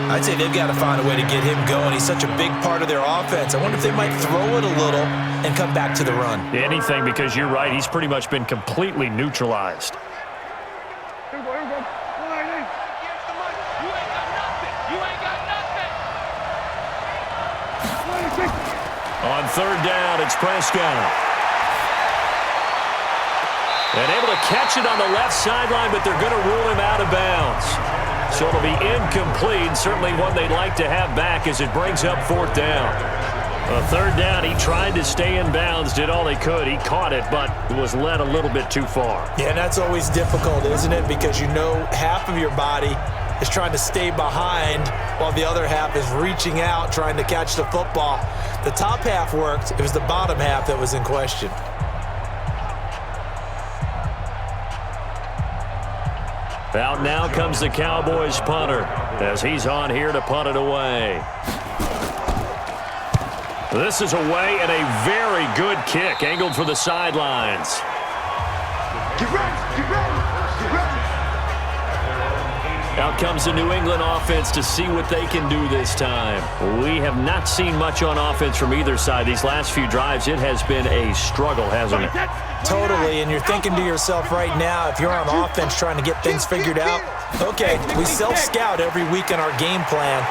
I'd say they've got to find a way to get him going. He's such a big part of their offense. I wonder if they might throw it a little and come back to the run. Anything, because you're right. He's pretty much been completely neutralized. Here we go. You ain't got nothing. You ain't got nothing. On third down, it's Prescott. And able to catch it on the left sideline, but they're going to rule him out of bounds. So it'll be incomplete, certainly one they'd like to have back as it brings up 4th down. A third down, he tried to stay in bounds, did all he could. He caught it, but was led a little bit too far. Yeah, and that's always difficult, isn't it? Because you know half of your body is trying to stay behind while the other half is reaching out, trying to catch the football. The top half worked. It was the bottom half that was in question. Out now comes the Cowboys punter as he's on here to punt it away. This is away and a very good kick angled for the sidelines. Get ready, get ready, get ready. Out comes the New England offense to see what they can do this time. We have not seen much on offense from either side. These last few drives, it has been a struggle, hasn't it? Totally, and you're thinking to yourself right now, if you're on offense trying to get things figured out, okay, we self-scout every week in our game plan.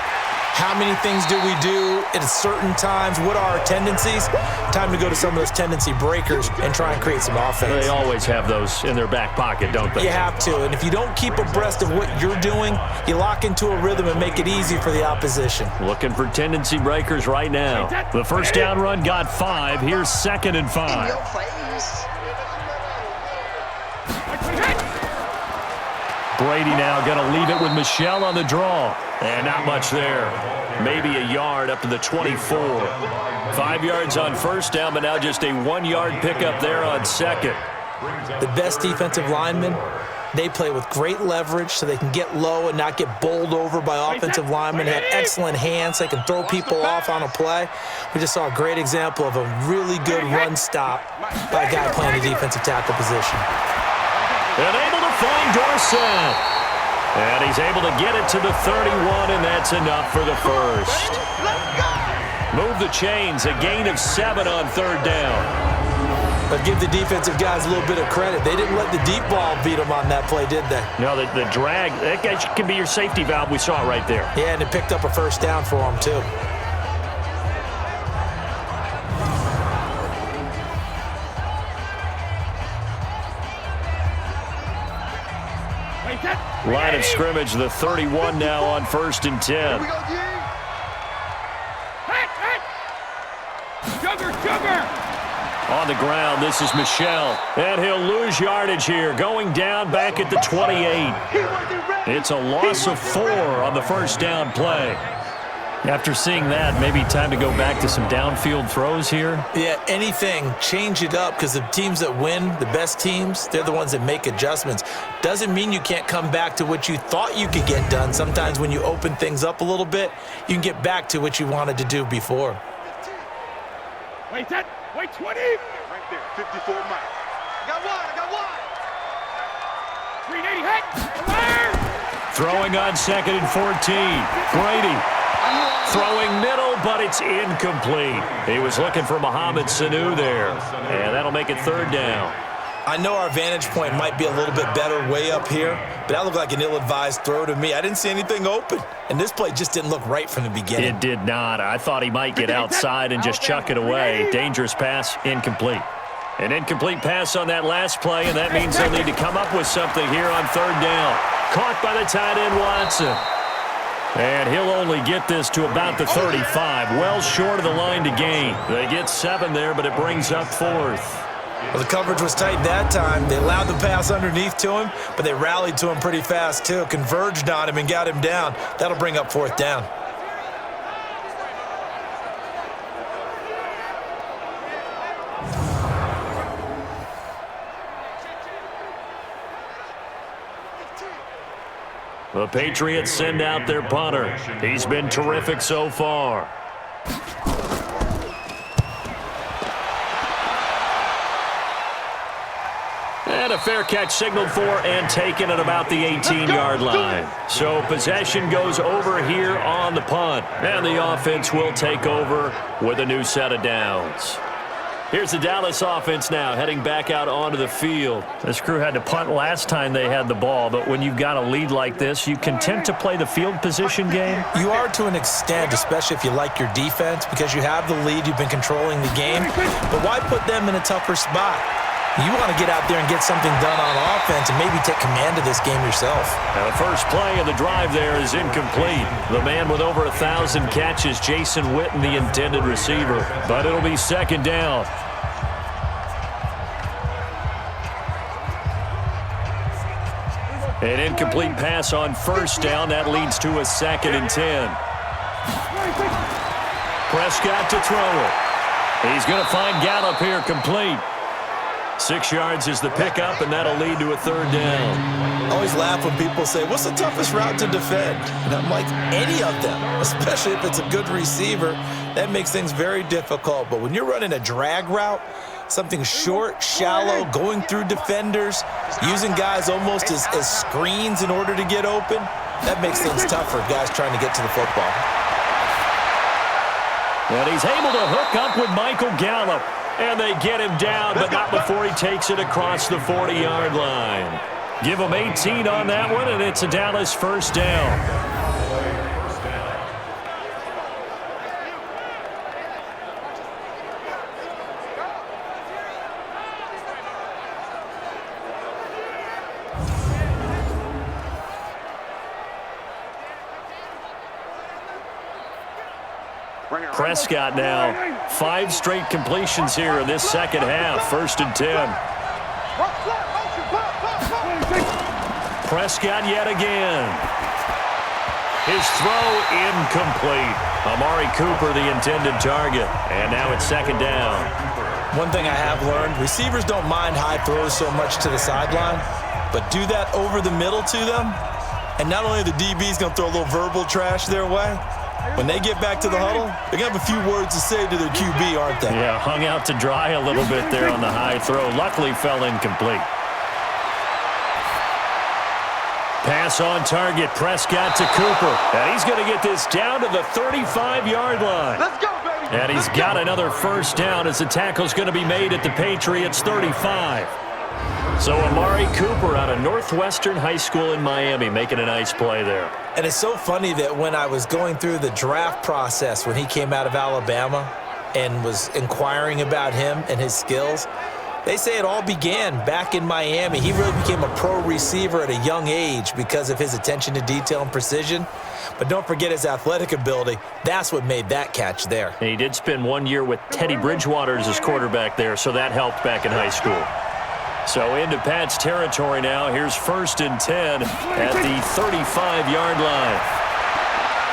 How many things do we do at certain times? What are our tendencies? Time to go to some of those tendency breakers and try and create some offense. They always have those in their back pocket, don't they? You have to, and if you don't keep abreast of what you're doing, you lock into a rhythm and make it easy for the opposition. Looking for tendency breakers right now. The first down run got 5. Here's 2nd and 5. Brady now going to leave it with Michel on the draw. And not much there. Maybe a yard up to the 24. 5 yards on first down, but now just a 1-yard pickup there on second. The best defensive linemen, they play with great leverage so they can get low and not get bowled over by offensive linemen. They have excellent hands. They can throw people off on a play. We just saw a great example of a really good run stop by a guy playing the defensive tackle position. And able to find Dorsett. And he's able to get it to the 31, and that's enough for the first. Move the chains, a gain of 7 on third down. But give the defensive guys a little bit of credit. They didn't let the deep ball beat them on that play, did they? No, the drag, that guy can be your safety valve. We saw it right there. Yeah, and it picked up a first down for them, too. Line of scrimmage, the 31 now on 1st and 10. Sugar! On the ground, this is Michel. And he'll lose yardage here, going down back at the 28. It's a loss of 4 on the first down play. After seeing that, maybe time to go back to some downfield throws here. Yeah, anything. Change it up, because the teams that win, the best teams, they're the ones that make adjustments. Doesn't mean you can't come back to what you thought you could get done. Sometimes when you open things up a little bit, you can get back to what you wanted to do before. Wait, 10. Wait, 20. Right there, 54 miles. I got one. 380, hit. Throwing on 2nd and 14. Brady. Throwing middle, but it's incomplete. He was looking for Mohamed Sanu there, and that'll make it 3rd down. I know our vantage point might be a little bit better way up here, but that looked like an ill-advised throw to me. I didn't see anything open, and this play just didn't look right from the beginning. It did not. I thought he might get outside and just chuck it away. Dangerous pass, incomplete. An incomplete pass on that last play, and that means they'll need to come up with something here on 3rd down. Caught by the tight end, Watson. And he'll only get this to about the 35, well short of the line to gain. They get 7 there, but it brings up 4th. Well, the coverage was tight that time. They allowed the pass underneath to him, but they rallied to him pretty fast, too. Converged on him and got him down. That'll bring up 4th down. The Patriots send out their punter. He's been terrific so far. And a fair catch signaled for and taken at about the 18-yard line. So possession goes over here on the punt. And the offense will take over with a new set of downs. Here's the Dallas offense now, heading back out onto the field. This crew had to punt last time they had the ball, but when you've got a lead like this, you content to play the field position game? You are to an extent, especially if you like your defense, because you have the lead, you've been controlling the game. But why put them in a tougher spot? You want to get out there and get something done on offense and maybe take command of this game yourself. Now the first play of the drive there is incomplete. The man with over 1,000 catches, Jason Witten, the intended receiver. But it'll be 2nd down. An incomplete pass on 1st down. That leads to a 2nd and 10. Prescott to throw it. He's going to find Gallup here complete. 6 yards is the pickup, and that'll lead to a 3rd down. I always laugh when people say, what's the toughest route to defend? And I'm like, any of them, especially if it's a good receiver. That makes things very difficult. But when you're running a drag route, something short, shallow, going through defenders, using guys almost as screens in order to get open, that makes things tough for guys trying to get to the football. And he's able to hook up with Michael Gallup. And they get him down, but not before he takes it across the 40-yard line. Give him 18 on that one, and it's a Dallas 1st down. Prescott now, 5 straight completions here in this second half. 1st and 10. Prescott yet again. His throw incomplete. Amari Cooper, the intended target. And now it's 2nd down. One thing I have learned, receivers don't mind high throws so much to the sideline, but do that over the middle to them, and not only are the DBs going to throw a little verbal trash their way, when they get back to the huddle, they're going to have a few words to say to their QB, aren't they? Yeah, hung out to dry a little bit there on the high throw. Luckily fell incomplete. Pass on target, Prescott to Cooper. And he's going to get this down to the 35-yard line. Let's go, baby. And he's got another 1st down as the tackle's going to be made at the Patriots 35. So Amari Cooper out of Northwestern High School in Miami making a nice play there. And it's so funny that when I was going through the draft process when he came out of Alabama and was inquiring about him and his skills, They say it all began back in Miami. He really became a pro receiver at a young age because of his attention to detail and precision. But don't forget his athletic ability. That's what made that catch there. And he did spend 1 year with Teddy Bridgewater as his quarterback there, so that helped back in high school. So into Pat's territory now. Here's 1st and 10 at the 35-yard line.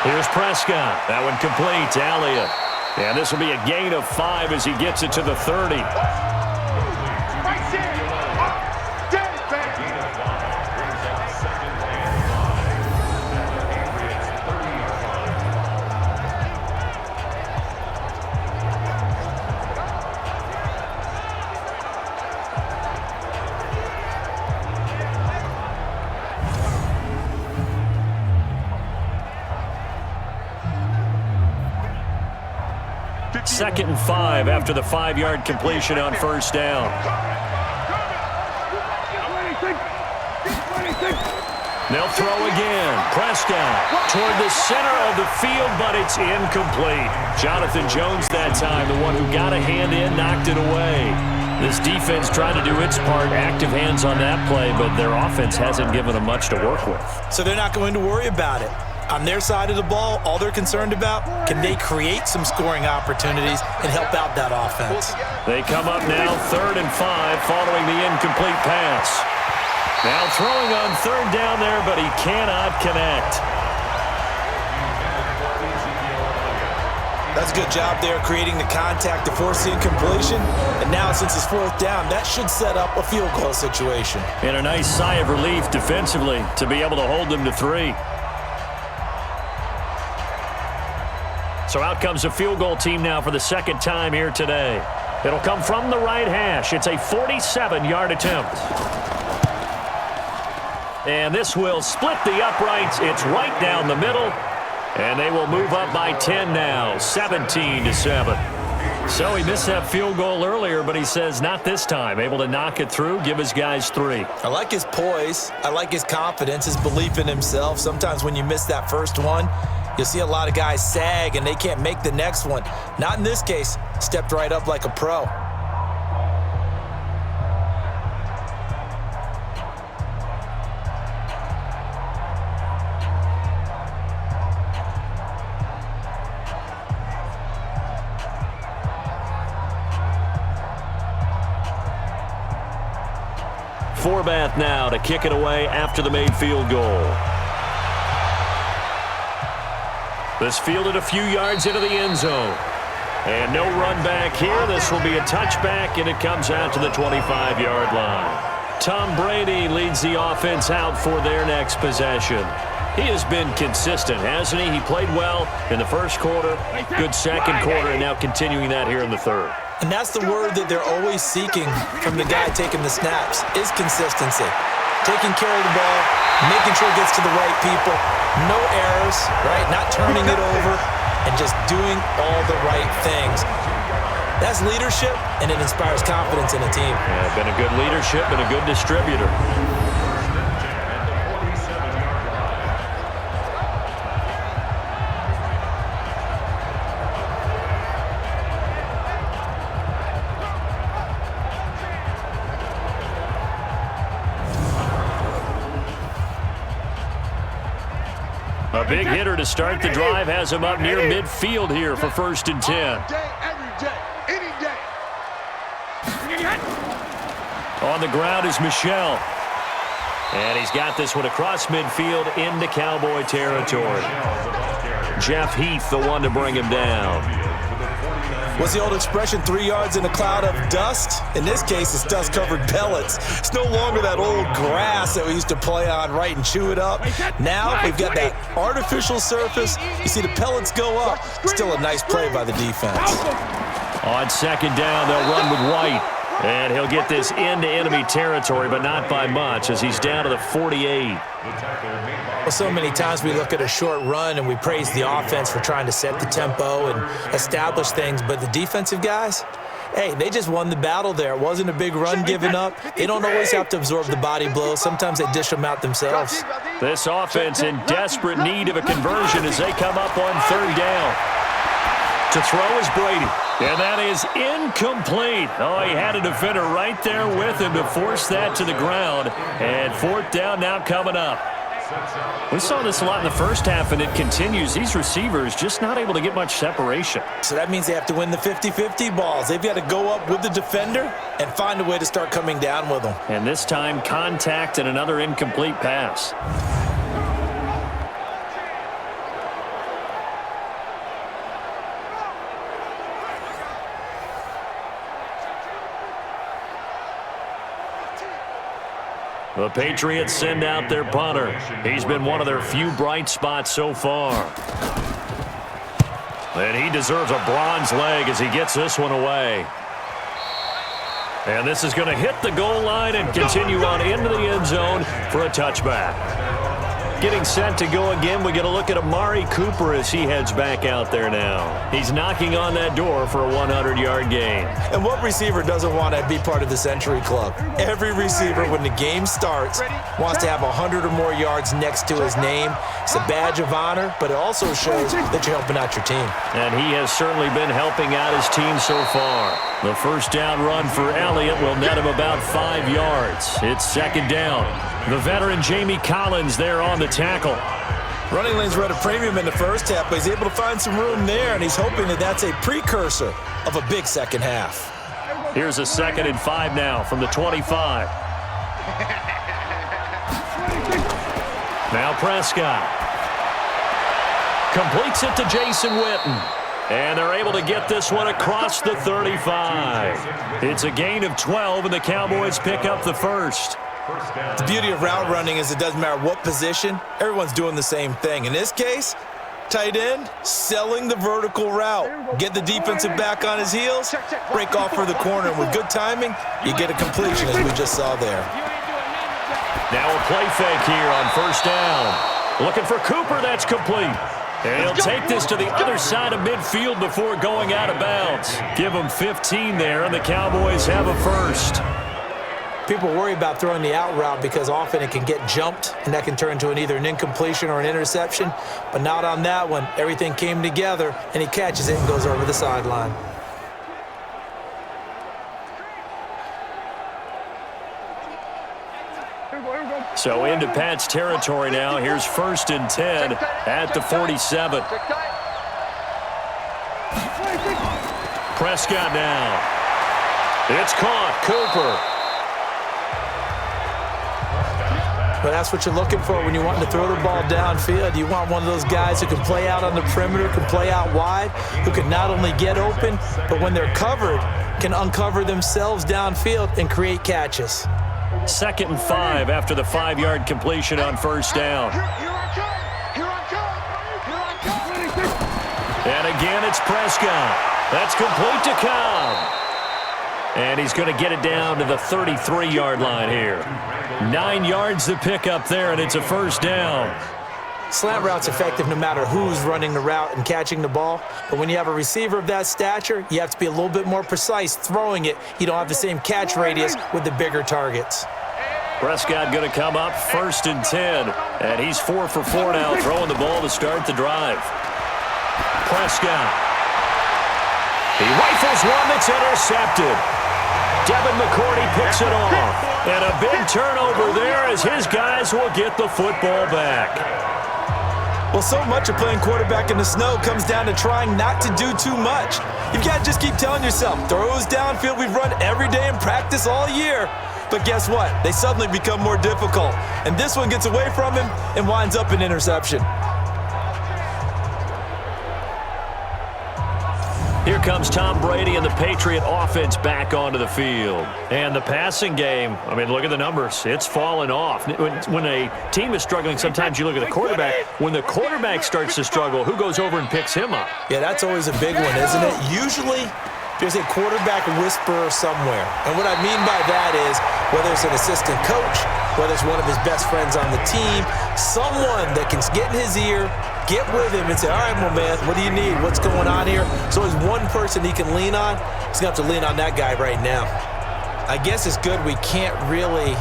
Here's Prescott. That one complete to Elliott. And this will be a gain of 5 as he gets it to the 30. Second and 5 after the 5-yard completion on 1st down. They'll throw again. Prescott toward the center of the field, but it's incomplete. Jonathan Jones that time, the one who got a hand in, knocked it away. This defense trying to do its part, active hands on that play, but their offense hasn't given them much to work with. So they're not going to worry about it. On their side of the ball, all they're concerned about, can they create some scoring opportunities and help out that offense? They come up now 3rd and 5 following the incomplete pass. Now throwing on 3rd down there, but he cannot connect. That's a good job there creating the contact to force the incompletion. And now since it's 4th down, that should set up a field goal situation. And a nice sigh of relief defensively to be able to hold them to 3. So out comes a field goal team now for the 2nd time here today. It'll come from the right hash. It's a 47-yard attempt. And this will split the uprights. It's right down the middle. And they will move up by 10 now, 17-7. So he missed that field goal earlier, but he says not this time. Able to knock it through, give his guys 3. I like his poise. I like his confidence, his belief in himself. Sometimes when you miss that first one, you'll see a lot of guys sag and they can't make the next one. Not in this case. Stepped right up like a pro. Forbath now to kick it away after the made field goal. This fielded a few yards into the end zone. And no run back here. This will be a touchback, and it comes out to the 25-yard line. Tom Brady leads the offense out for their next possession. He has been consistent, hasn't he? He played well in the first quarter, good second quarter, and now continuing that here in the 3rd. And that's the word that they're always seeking from the guy taking the snaps, is consistency. Taking care of the ball, making sure it gets to the right people, no errors, right? Not turning it over, and just doing all the right things. That's leadership, and it inspires confidence in a team. Yeah, been a good leadership and a good distributor. A big hitter to start the drive has him up near midfield here for 1st and 10. Every day, any day. On the ground is Michel. And he's got this one across midfield into Cowboy territory. Jeff Heath, the one to bring him down. What's the old expression, 3 yards in a cloud of dust? In this case, it's dust-covered pellets. It's no longer that old grass that we used to play on, right, and chew it up. Now we've got that artificial surface. You see the pellets go up. Still a nice play by the defense. On 2nd down, they'll run with White. And he'll get this into enemy territory, but not by much, as he's down to the 48. Well, so many times we look at a short run and we praise the offense for trying to set the tempo and establish things, but the defensive guys, hey, they just won the battle there. It wasn't a big run given up. They don't always have to absorb the body blows. Sometimes they dish them out themselves. This offense in desperate need of a conversion as they come up on 3rd down. To throw is Brady. And that is incomplete. Oh, he had a defender right there with him to force that to the ground. And fourth down now coming up. We saw this a lot in the first half, and it continues. These receivers just not able to get much separation. So that means they have to win the 50-50 balls. They've got to go up with the defender and find a way to start coming down with them. And this time, contact and another incomplete pass. The Patriots send out their punter. He's been one of their few bright spots so far. And he deserves a bronze leg as he gets this one away. And this is going to hit the goal line and continue on into the end zone for a touchback. Getting set to go again, we get a look at Amari Cooper as he heads back out there now. He's knocking on that door for a 100-yard gain. And what receiver doesn't want to be part of the Century Club? Every receiver, when the game starts, wants to have 100 or more yards next to his name. It's a badge of honor, but it also shows that you're helping out your team. And he has certainly been helping out his team so far. The first down run for Elliott will net him about 5 yards. It's second down. The veteran Jamie Collins there on the tackle. Running lanes were at a premium in the first half, but he's able to find some room there, and he's hoping that that's a precursor of a big second half. Here's a 2nd and 5 now from the 25. Now Prescott. Completes it to Jason Witten. And they're able to get this one across the 35. It's a gain of 12, and the Cowboys pick up the first. The beauty of route running is it doesn't matter what position, everyone's doing the same thing. In this case, tight end, selling the vertical route. Get the defensive back on his heels, break off for the corner, and with good timing, you get a completion as we just saw there. Now a play fake here on first down. Looking for Cooper, that's complete. And he'll take this to the other side of midfield before going out of bounds. Give him 15 there, and the Cowboys have a first. People worry about throwing the out route because often it can get jumped, and that can turn into either an incompletion or an interception. But not on that one. Everything came together, and he catches it and goes over the sideline. So into Pat's territory now. Here's 1st and 10 at the 47. Prescott now. It's caught. Cooper. But that's what you're looking for when you want to throw the ball downfield. You want one of those guys who can play out on the perimeter, can play out wide, who can not only get open, but when they're covered, can uncover themselves downfield and create catches. 2nd and 5 after the 5-yard completion on first down. And again, it's Prescott. That's complete to Cobb. And he's going to get it down to the 33-yard line here. 9 yards to pick up there, and it's a first down. Slant route's effective no matter who's running the route and catching the ball. But when you have a receiver of that stature, you have to be a little bit more precise throwing it. You don't have the same catch radius with the bigger targets. Prescott going to come up 1st and 10. And he's 4 for 4 now, throwing the ball to start the drive. Prescott. He rifles one that's intercepted. Devin McCourty picks it off. And a big turnover there as his guys will get the football back. Well, so much of playing quarterback in the snow comes down to trying not to do too much. You've got to just keep telling yourself, throws downfield we've run every day in practice all year. But guess what? They suddenly become more difficult. And this one gets away from him and winds up an interception. Here comes Tom Brady and the Patriot offense back onto the field. And the passing game, I mean, look at the numbers. It's fallen off. When a team is struggling, sometimes you look at the quarterback. When the quarterback starts to struggle, who goes over and picks him up? Yeah, that's always a big one, isn't it? Usually, there's a quarterback whisperer somewhere. And what I mean by that is, whether it's an assistant coach, whether it's one of his best friends on the team, someone that can get in his ear, get with him and say, all right, my man, what do you need? What's going on here? So there's one person he can lean on. He's going to have to lean on that guy right now. I guess it's good we can't really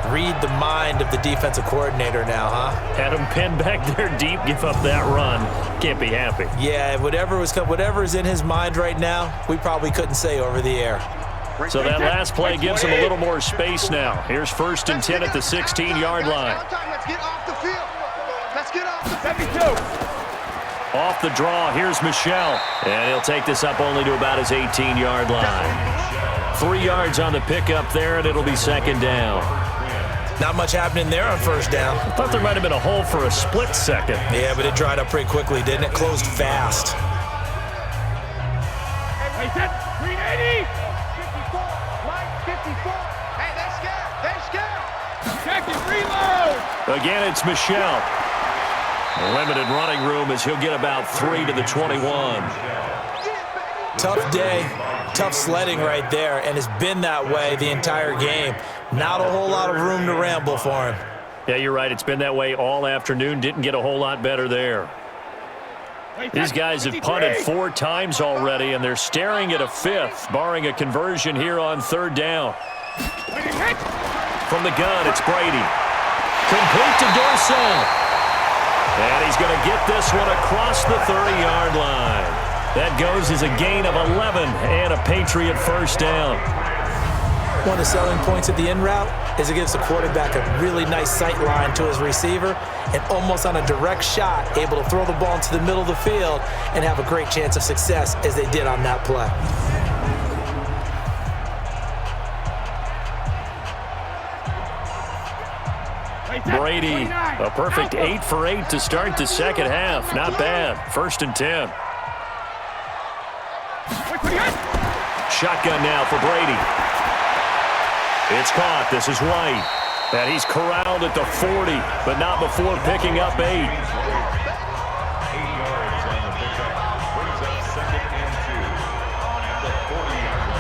Read the mind of the defensive coordinator now, huh? Had him pinned back there deep, give up that run. Can't be happy. Yeah, whatever is in his mind right now, we probably couldn't say over the air. So that last play gives him a little more space now. Here's 1st and 10 at the 16-yard line. Let's get off the field. Let's get off the 72. Off the draw, here's Michel. And he'll take this up only to about his 18-yard line. 3 yards on the pickup there, and it'll be 2nd down. Not much happening there on 1st down. I thought there might have been a hole for a split second. Yeah, but it dried up pretty quickly, didn't it? Closed fast. Hey, set. 380. 54. Mike, 54. Hey, they scared. They scared. Check it. Reload. Again, it's Michel. Limited running room as he'll get about 3 to the 21. Tough day, tough sledding right there, and it's been that way the entire game. Not a whole lot of room to ramble for him. Yeah, you're right. It's been that way all afternoon. Didn't get a whole lot better there. These guys have punted 4 times already, and they're staring at a 5th, barring a conversion here on 3rd down. From the gun, it's Brady. Complete to Dorsett. And he's going to get this one across the 30-yard line. That goes as a gain of 11 and a Patriot 1st down. One of the selling points at the end route is it gives the quarterback a really nice sight line to his receiver and almost on a direct shot able to throw the ball into the middle of the field and have a great chance of success as they did on that play. Brady, a perfect 8 for 8 to start the 2nd half. Not bad. 1st and 10. Shotgun now for Brady. It's caught. This is White. And he's corralled at the 40, but not before picking up 8. 8 yards on the pickup. Brings up 2nd and 2 at the 40-yard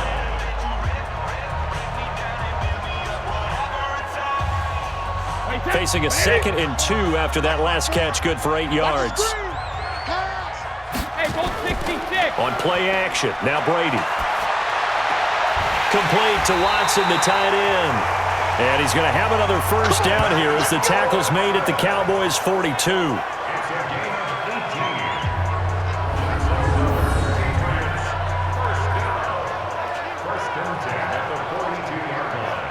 line. Facing a 2nd and 2 after that last catch, good for 8 yards. Hey, goal 66. On play action, now Brady. Complete to Watson, the tight end. And he's going to have another 1st down here as the tackle's made at the Cowboys' 42. It's a gain of 18. 1st and 10 at the 42-yard line.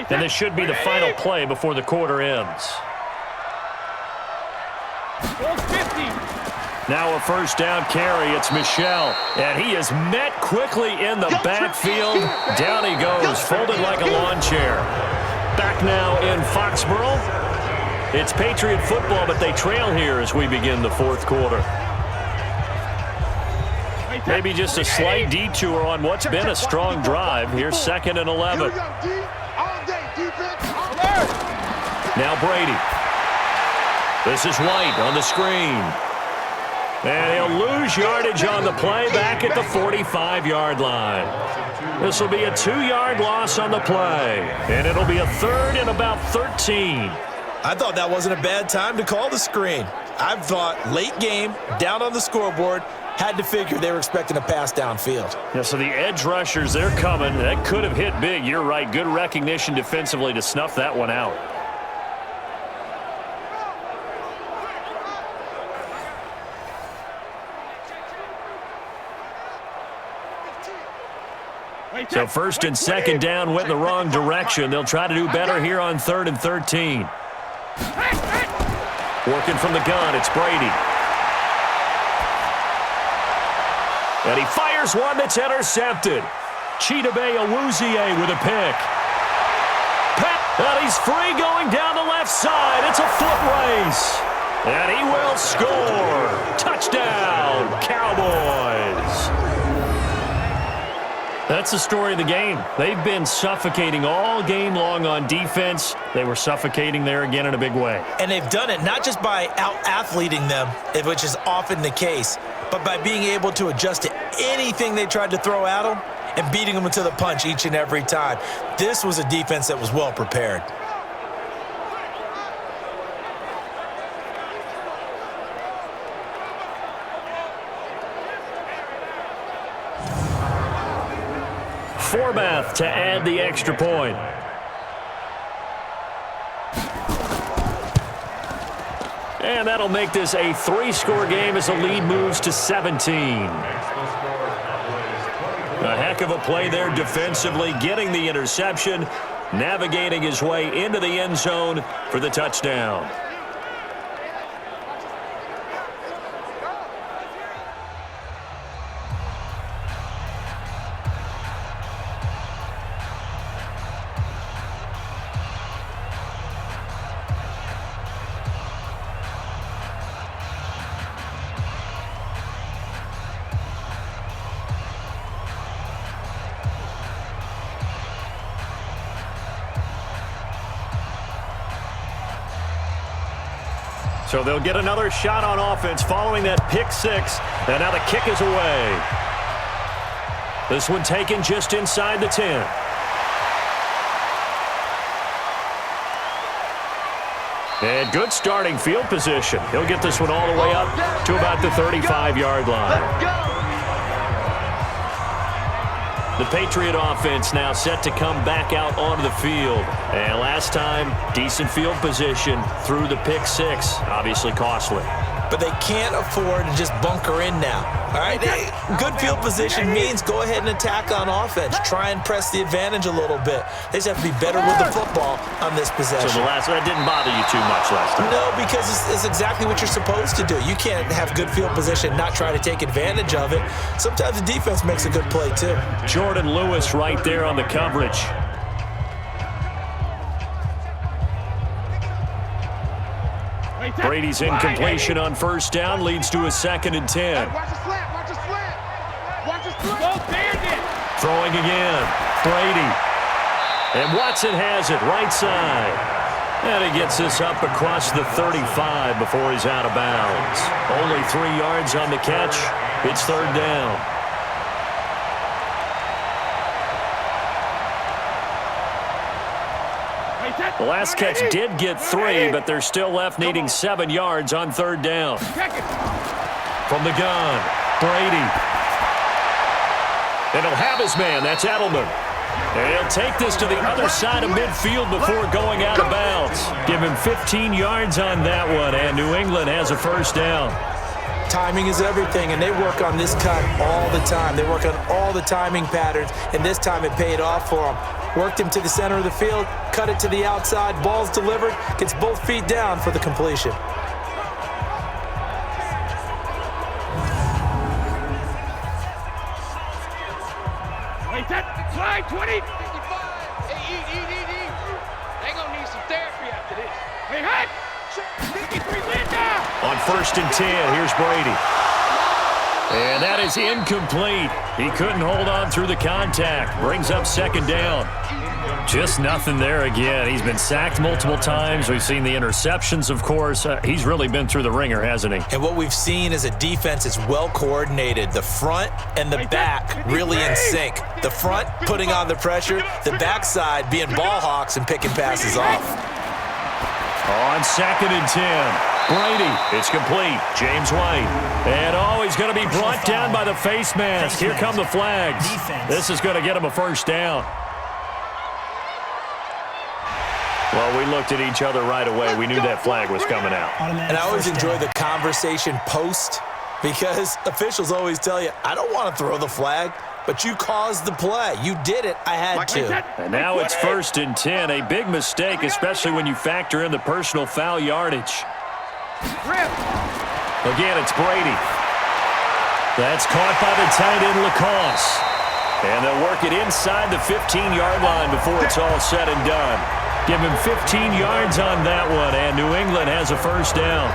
And this should be the final play before the quarter ends. Goal 50. Now a 1st down carry. It's Michel. And he is met quickly in the backfield. Down he goes, folded like a lawn chair. Back now in Foxborough. It's Patriot football, but they trail here as we begin the 4th quarter. Maybe just a slight detour on what's been a strong drive. Here's 2nd and 11. Now Brady. This is White on the screen. And he'll lose yardage on the play back at the 45-yard line. This will be a 2-yard loss on the play. And it'll be a 3rd and about 13. I thought that wasn't a bad time to call the screen. I thought late game, down on the scoreboard, had to figure they were expecting a pass downfield. Yeah, so the edge rushers, they're coming. That could have hit big. You're right. Good recognition defensively to snuff that one out. So 1st and 2nd down went in the wrong direction. They'll try to do better here on 3rd and 13. Working from the gun, it's Brady. And he fires one that's intercepted. Chidobe Awuzie with a pick. And he's free going down the left side. It's a foot race. And he will score. Touchdown, Cowboys. That's the story of the game. They've been suffocating all game long on defense. They were suffocating there again in a big way. And they've done it not just by out-athleting them, which is often the case, but by being able to adjust to anything they tried to throw at them and beating them to the punch each and every time. This was a defense that was well prepared. Forbath to add the extra point. And that'll make this a 3-score game as the lead moves to 17. A heck of a play there defensively, getting the interception, navigating his way into the end zone for the touchdown. So they'll get another shot on offense following that pick six. And now the kick is away. This one taken just inside the 10. And good starting field position. He'll get this one all the way up to about the 35-yard line. The Patriot offense now set to come back out onto the field. And last time, decent field position through the pick six. Obviously costly. But they can't afford to just bunker in now. All right, good field position means go ahead and attack on offense. Try and press the advantage a little bit. They just have to be better with the football on this possession. So that didn't bother you too much last time? No, because it's exactly what you're supposed to do. You can't have good field position, not try to take advantage of it. Sometimes the defense makes a good play too. Jordan Lewis right there on the coverage. Brady's incompletion on first down leads to a 2nd and 10. Watch the slant, watch the slant. Watch the slant. Go Bandit. Throwing again. Brady. And Watson has it right side. And he gets this up across the 35 before he's out of bounds. Only 3 yards on the catch. It's 3rd down. The last catch did get 3, but they're still left needing 7 yards on 3rd down. From the gun, Brady. And he'll have his man. That's Edelman. And he'll take this to the other side of midfield before going out of bounds. Give him 15 yards on that one, and New England has a 1st down. Timing is everything, and they work on this cut all the time. They work on all the timing patterns, and this time it paid off for them. Worked him to the center of the field, cut it to the outside, ball's delivered, gets both feet down for the completion. Wait, that slide 20. 55. Hey, eat. They gonna need some therapy after this. Hey, hot. 53 Linda. On 1st and 10, here's Brady. And that is incomplete. He couldn't hold on through the contact. Brings up 2nd down. Just nothing there again. He's been sacked multiple times. We've seen the interceptions, of course. He's really been through the ringer, hasn't he? And what we've seen is a defense that's well coordinated. The front and the back really in sync. The front putting on the pressure, the backside being ball hawks and picking passes off. On 2nd and 10. Brady, it's complete. James White. And he's going to be brought down by the face mask. Here come the flags. This is going to get him a 1st down. Well, we looked at each other right away. We knew that flag was coming out. And I always enjoy the conversation post because officials always tell you, I don't want to throw the flag, but you caused the play. You did it. I had to. And now it's 1st and 10. A big mistake, especially when you factor in the personal foul yardage. Again, it's Brady. That's caught by the tight end, Lacoste. And they'll work it inside the 15-yard line before it's all said and done. Give him 15 yards on that one, and New England has a 1st down.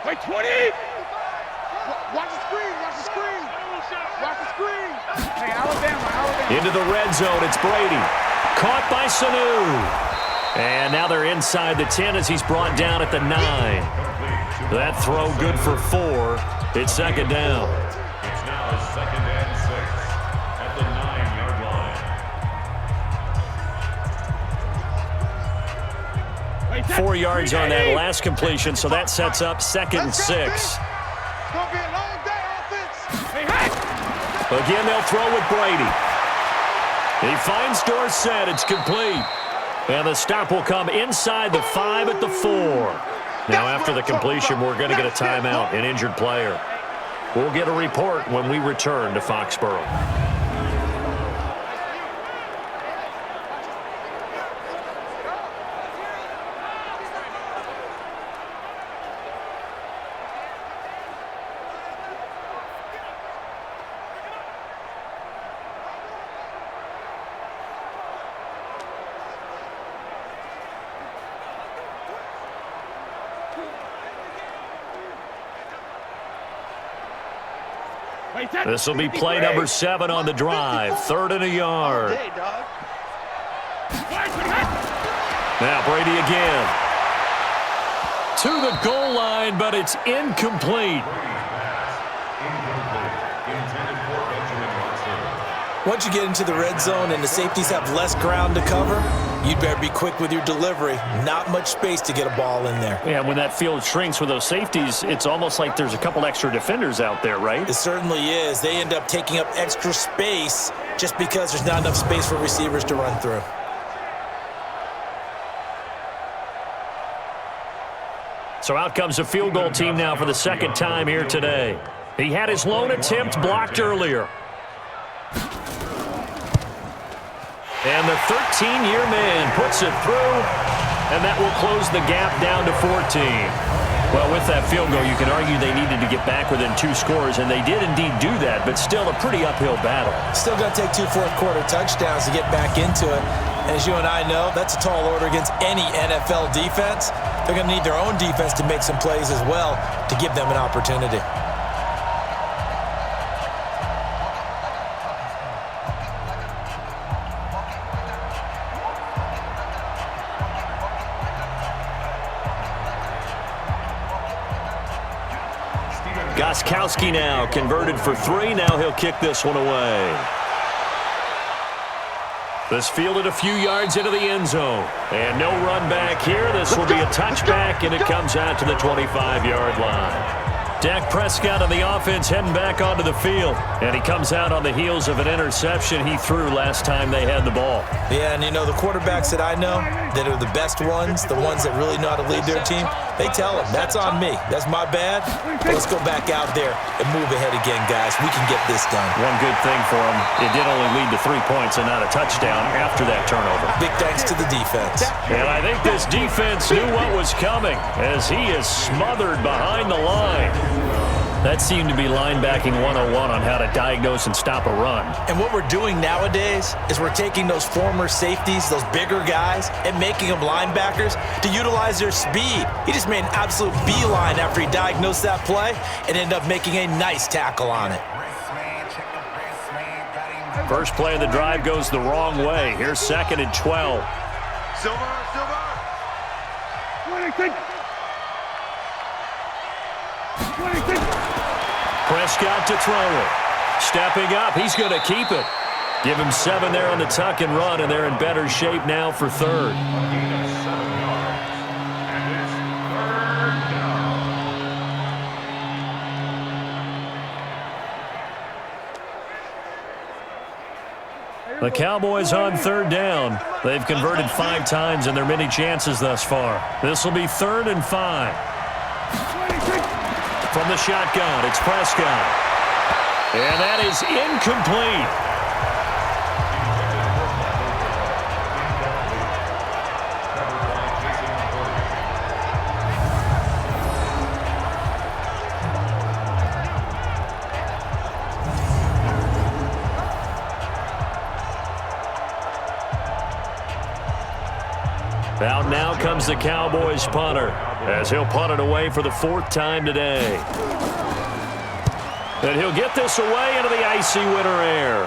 Wait, 20! Watch the screen, watch the screen. Watch the screen. Hey, Alabama. Into the red zone, it's Brady. Caught by Sanu. And now they're inside the 10 as he's brought down at the 9. That throw good for 4. It's second down. It's now 2nd and 6 at the 9-yard line. 4 yards on that last completion, so that sets up 2nd and 6. It's gonna be a long day, offense. Again, they'll throw with Brady. He finds Dorsett. It's complete. And the stop will come inside the 5 at the 4. Now, after the completion, we're going to get a timeout, an injured player. We'll get a report when we return to Foxborough. This will be play number 7 on the drive. 3rd and a yard. Now Brady again. To the goal line, but it's incomplete. Once you get into the red zone and the safeties have less ground to cover, you'd better be quick with your delivery. Not much space to get a ball in there. Yeah, when that field shrinks with those safeties, it's almost like there's a couple extra defenders out there, right? It certainly is. They end up taking up extra space just because there's not enough space for receivers to run through. So out comes the field goal team now for the 2nd time here today. He had his lone attempt blocked earlier. And the 13-year man puts it through, and that will close the gap down to 14. Well, with that field goal, you can argue they needed to get back within 2 scores, and they did indeed do that, but still a pretty uphill battle. Still going to take 2 fourth-quarter touchdowns to get back into it. As you and I know, that's a tall order against any NFL defense. They're going to need their own defense to make some plays as well to give them an opportunity. Gostkowski now converted for 3. Now he'll kick this one away. This fielded a few yards into the end zone. And no run back here. This will be a touchback, and it comes out to the 25-yard line. Dak Prescott of the offense heading back onto the field. And he comes out on the heels of an interception he threw last time they had the ball. Yeah, and you know, the quarterbacks that I know that are the best ones, the ones that really know how to lead their team, they tell them, that's on me. That's my bad. But let's go back out there and move ahead again, guys. We can get this done. One good thing for him, it did only lead to 3 points and not a touchdown after that turnover. Big thanks to the defense. And I think this defense knew what was coming as he is smothered behind the line. That seemed to be linebacking 101 on how to diagnose and stop a run. And what we're doing nowadays is we're taking those former safeties, those bigger guys, and making them linebackers to utilize their speed. He just made an absolute beeline after he diagnosed that play and ended up making a nice tackle on it. First play of the drive goes the wrong way. Here's 2nd and 12. Silver. Prescott to throw it. Stepping up, he's going to keep it. Give him 7 there on the tuck and run, and they're in better shape now for 3rd. The Cowboys on 3rd down. They've converted 5 times in their many chances thus far. This will be 3rd and 5. From the shotgun, it's Prescott. And that is incomplete. Out now comes the Cowboys punter as he'll punt it away for the 4th time today. And he'll get this away into the icy winter air.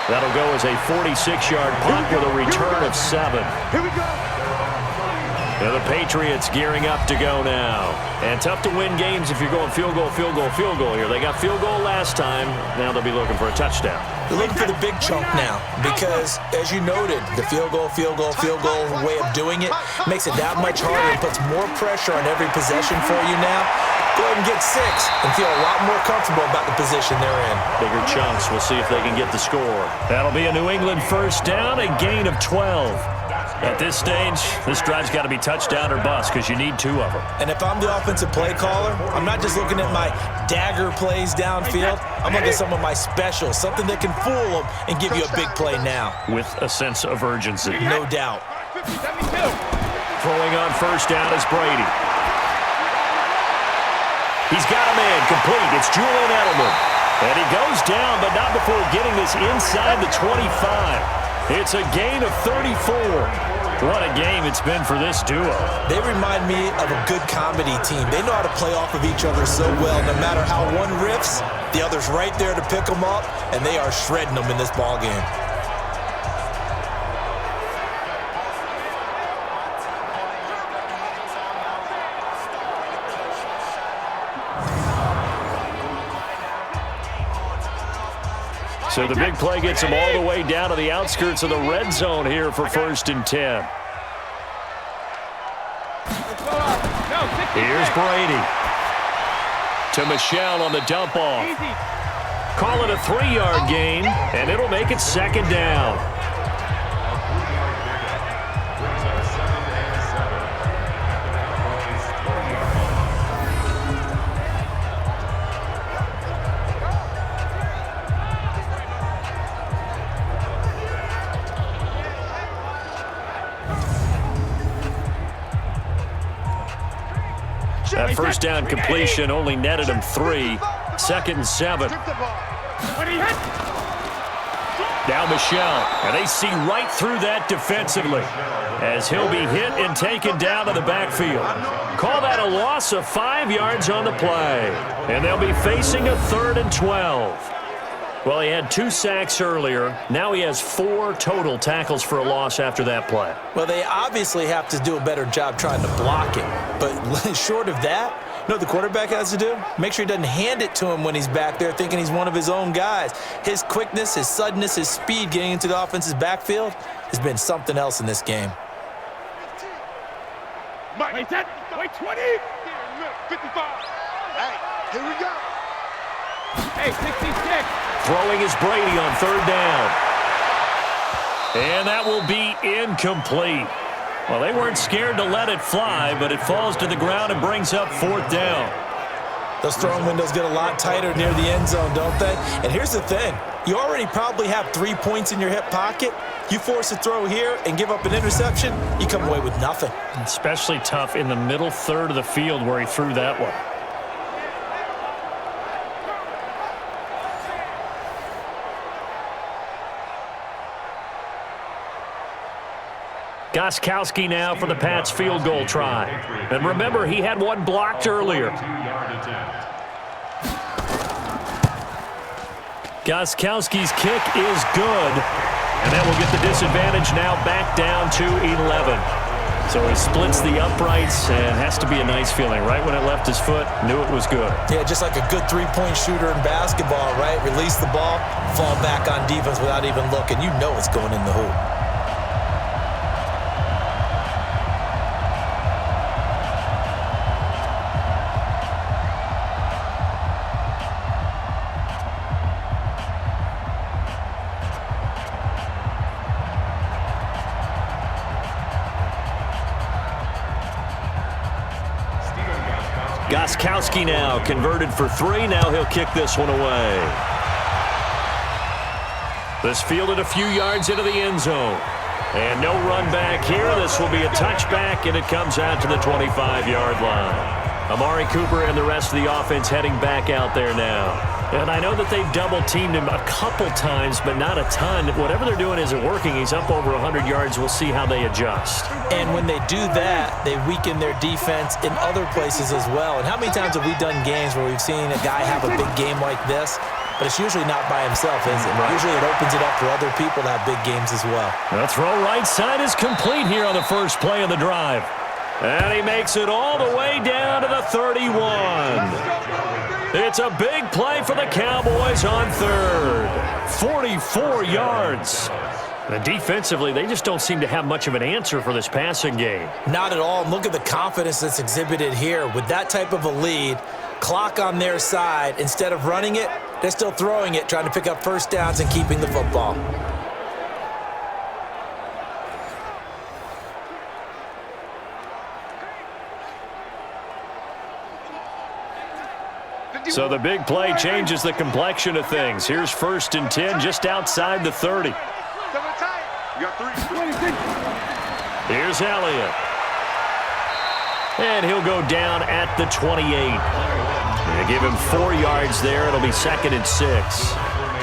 That'll go as a 46-yard punt with a return of 7. Here we go. Now the Patriots gearing up to go now. And tough to win games if you're going field goal, field goal, field goal here. They got field goal last time. Now they'll be looking for a touchdown. They're looking for the big chunk now because, as you noted, the field goal way of doing it makes it that much harder and puts more pressure on every possession for you now. Go ahead and get 6 and feel a lot more comfortable about the position they're in. Bigger chunks. We'll see if they can get the score. That'll be a New England first down, a gain of 12. At this stage, this drive's got to be touchdown or bust because you need 2 of them. And if I'm the offensive play caller, I'm not just looking at my dagger plays downfield. I'm looking at some of my specials, something that can fool them and give you a big play now. With a sense of urgency. No doubt. Throwing on first down is Brady. He's got a man complete. It's Julian Edelman. And he goes down, but not before getting this inside the 25. It's a gain of 34. What a game it's been for this duo. They remind me of a good comedy team. They know how to play off of each other so well. No matter how one riffs, the other's right there to pick them up, and they are shredding them in this ball game. So the big play gets them all the way down to the outskirts of the red zone here for 1st and 10. Here's Brady. To Michelle on the dump off. Call it a 3-yard gain, and it'll make it 2nd down. That first down completion only netted him 3. 2nd and 7. Now Michelle, and they see right through that defensively as he'll be hit and taken down to the backfield. Call that a loss of 5 yards on the play, and they'll be facing a 3rd and 12. Well, he had 2 sacks earlier. Now he has 4 total tackles for a loss after that play. Well, they obviously have to do a better job trying to block him. But short of that, you know what the quarterback has to do? Make sure he doesn't hand it to him when he's back there thinking he's one of his own guys. His quickness, his suddenness, his speed getting into the offense's backfield has been something else in this game. Wait, 20. 55. Hey, here we go. Hey, 66. Throwing is Brady on 3rd down. And that will be incomplete. Well, they weren't scared to let it fly, but it falls to the ground and brings up 4th down. Those throwing windows get a lot tighter near the end zone, don't they? And here's the thing. You already probably have 3 points in your hip pocket. You force a throw here and give up an interception, you come away with nothing. Especially tough in the middle third of the field where he threw that one. Gostkowski now for the Pats field goal try. And remember, he had one blocked earlier. Gostkowski's kick is good. And that will get the disadvantage now back down to 11. So he splits the uprights and has to be a nice feeling. Right when it left his foot, knew it was good. Yeah, just like a good 3-point shooter in basketball, right? Release the ball, fall back on defense without even looking. You know it's going in the hoop. Gostkowski now converted for 3. Now he'll kick this one away. This fielded a few yards into the end zone. And no run back here. This will be a touchback, and it comes out to the 25-yard line. Amari Cooper and the rest of the offense heading back out there now. And I know that they've double-teamed him a couple times, but not a ton. Whatever they're doing isn't working. He's up over 100 yards. We'll see how they adjust. And when they do that, they weaken their defense in other places as well. And how many times have we done games where we've seen a guy have a big game like this? But it's usually not by himself, is it? Right. Usually it opens it up for other people to have big games as well. The throw right side is complete here on the first play of the drive. And he makes it all the way down to the 31. It's a big play for the Cowboys on third. 44 yards. And defensively, they just don't seem to have much of an answer for this passing game. Not at all. And look at the confidence that's exhibited here. With that type of a lead, clock on their side, instead of running it, they're still throwing it, trying to pick up first downs and keeping the football. So the big play changes the complexion of things. Here's 1st and 10 just outside the 30. Here's Elliott. And he'll go down at the 28. They give him 4 yards there. It'll be 2nd and 6.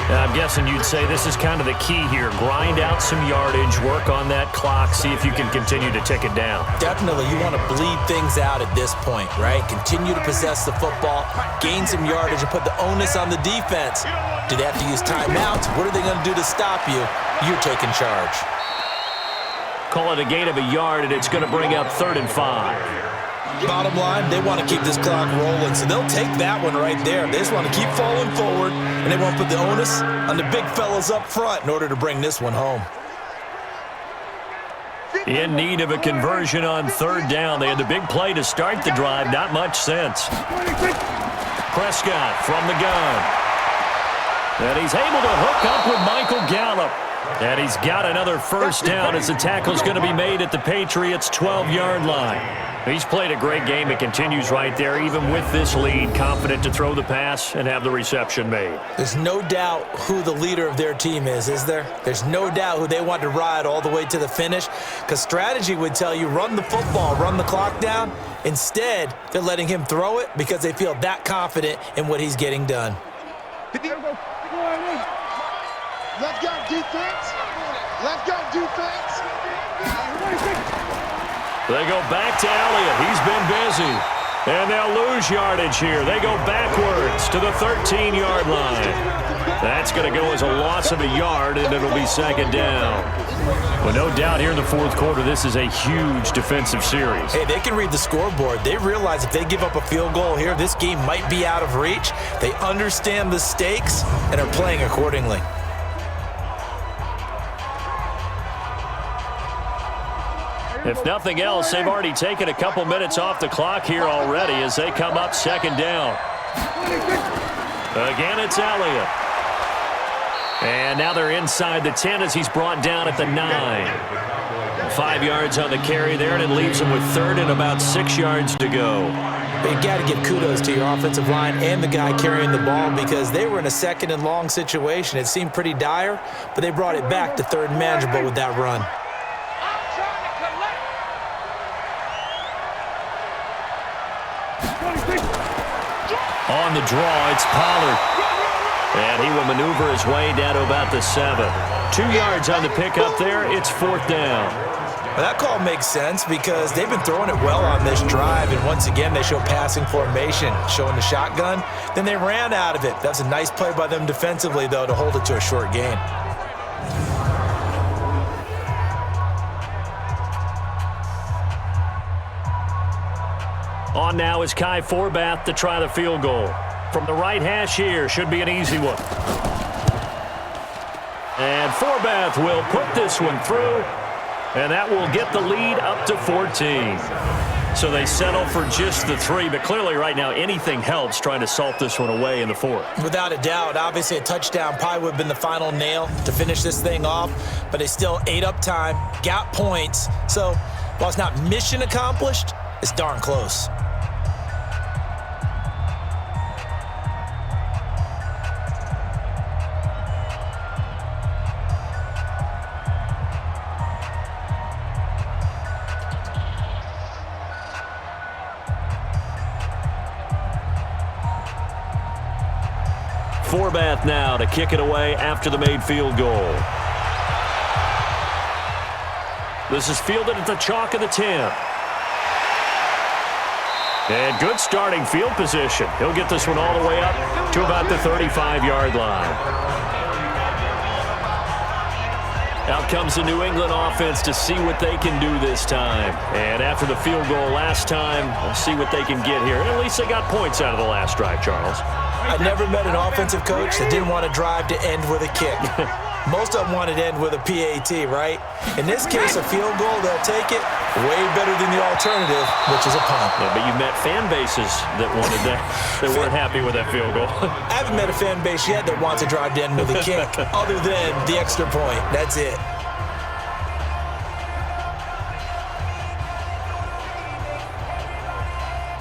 I'm guessing you'd say this is kind of the key here. Grind out some yardage, work on that clock, see if you can continue to tick it down. Definitely, you want to bleed things out at this point, right? Continue to possess the football, gain some yardage, and put the onus on the defense. Do they have to use timeouts? What are they going to do to stop you? You're taking charge. Call it a gain of a yard, and it's going to bring up 3rd and 5. Bottom line, they want to keep this clock rolling, so they'll take that one right there. They just want to keep falling forward, and they want to put the onus on the big fellas up front in order to bring this one home. In need of a conversion on 3rd down. They had the big play to start the drive. Not much sense. Prescott from the gun. And he's able to hook up with Michael Gallup. And he's got another first down as the tackle's going to be made at the Patriots' 12-yard line. He's played a great game. It continues right there, even with this lead, confident to throw the pass and have the reception made. There's no doubt who the leader of their team is there? There's no doubt who they want to ride all the way to the finish, because strategy would tell you run the football, run the clock down. Instead, they're letting him throw it because they feel that confident in what he's getting done. Let's go defense. Let's go defense. They go back to Elliott. He's been busy. And they'll lose yardage here. They go backwards to the 13-yard line. That's going to go as a loss of a yard, and it'll be 2nd down. Well, no doubt here in the 4th quarter, this is a huge defensive series. Hey, they can read the scoreboard. They realize if they give up a field goal here, this game might be out of reach. They understand the stakes and are playing accordingly. If nothing else, they've already taken a couple minutes off the clock here already as they come up 2nd down. Again, it's Elliott. And now they're inside the 10 as he's brought down at the 9. 5 yards on the carry there, and it leaves him with 3rd and about 6 yards to go. You got to give kudos to your offensive line and the guy carrying the ball, because they were in a 2nd and long situation. It seemed pretty dire, but they brought it back to 3rd and manageable with that run. On the draw, it's Pollard. And he will maneuver his way down to about the 7. 2 yards on the pickup there. It's 4th down. Well, that call makes sense because they've been throwing it well on this drive, and once again they show passing formation, showing the shotgun. Then they ran out of it. That's a nice play by them defensively, though, to hold it to a short gain. On now is Kai Forbath to try the field goal. From the right hash here, should be an easy one. And Forbath will put this one through, and that will get the lead up to 14. So they settle for just the 3, but clearly right now anything helps trying to salt this one away in the 4th. Without a doubt, obviously a touchdown probably would have been the final nail to finish this thing off, but they still ate up time, got points. So while it's not mission accomplished, it's darn close. Forbath now to kick it away after the made field goal. This is fielded at the chalk of the 10. And good starting field position. He'll get this one all the way up to about the 35-yard line. Out comes the New England offense to see what they can do this time. And after the field goal last time, we'll see what they can get here. At least they got points out of the last drive, Charles. I never met an offensive coach that didn't want to drive to end with a kick. Most of them wanted to end with a PAT, right? In this case, a field goal, they'll take it. Way better than the alternative, which is a punt. Yeah, but you met fan bases that wanted that, that weren't happy with that field goal. I haven't met a fan base yet that wants to drive to end with a kick, other than the extra point. That's it.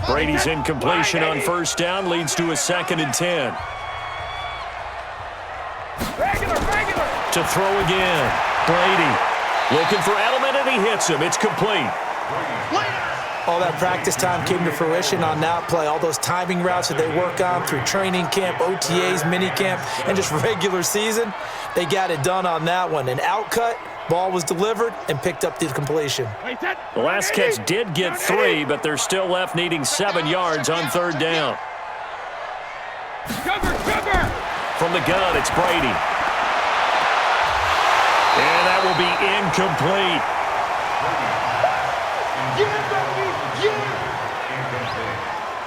Brady's incompletion on first down leads to a 2nd and 10. To throw again. Brady looking for Edelman, and he hits him. It's complete. All that practice time came to fruition on that play. All those timing routes that they work on through training camp, OTAs, minicamp, and just regular season, they got it done on that one. An outcut, ball was delivered, and picked up the completion. The last catch did get 3, but they're still left needing 7 yards on 3rd down. From the gun, it's Brady. And that will be incomplete.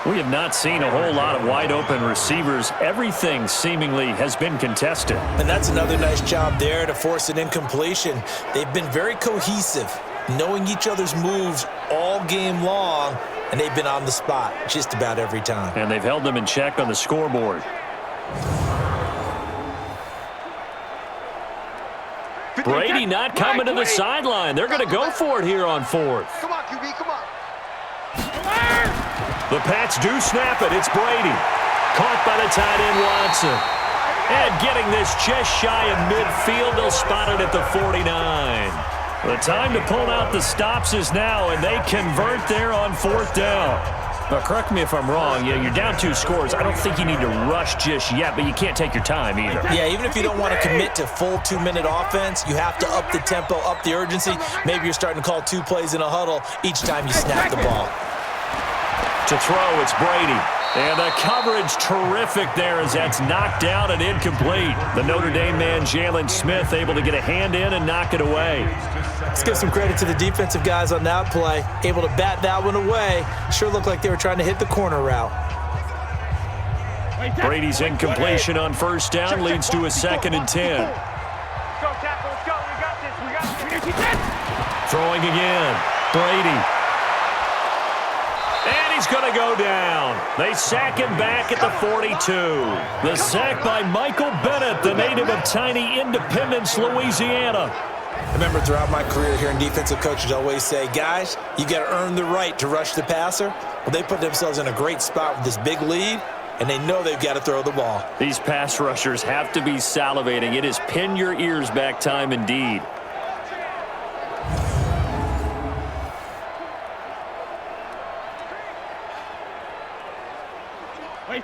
We have not seen a whole lot of wide-open receivers. Everything seemingly has been contested. And that's another nice job there to force an incompletion. They've been very cohesive, knowing each other's moves all game long, and they've been on the spot just about every time. And they've held them in check on the scoreboard. Brady not coming to the sideline. They're going to go for it here on 4th. Come on, QB, come on. The Pats do snap it. It's Brady. Caught by the tight end, Watson. And getting this just shy of midfield. They'll spot it at the 49. The time to pull out the stops is now, and they convert there on 4th down. Now, correct me if I'm wrong. Yeah, you're down 2 scores. I don't think you need to rush just yet, but you can't take your time either. Yeah, even if you don't want to commit to full 2-minute offense, you have to up the tempo, up the urgency. Maybe you're starting to call 2 plays in a huddle each time you snap the ball. To throw, it's Brady. And the coverage terrific there as that's knocked down and incomplete. The Notre Dame man, Jalen Smith, able to get a hand in and knock it away. Let's give some credit to the defensive guys on that play. Able to bat that one away. Sure looked like they were trying to hit the corner route. Brady's incompletion on first down leads to a 2nd and 10. Let's go, tackle. Let's go. We got this. We got this. Throwing again. Brady. And he's going to go down. They sack him back at the 42. The sack by Michael Bennett, the native of tiny Independence, Louisiana. I remember throughout my career hearing defensive coaches always say, guys, you got to earn the right to rush the passer. Well, they put themselves in a great spot with this big lead, and they know they've got to throw the ball. These pass rushers have to be salivating. It is pin your ears back time indeed.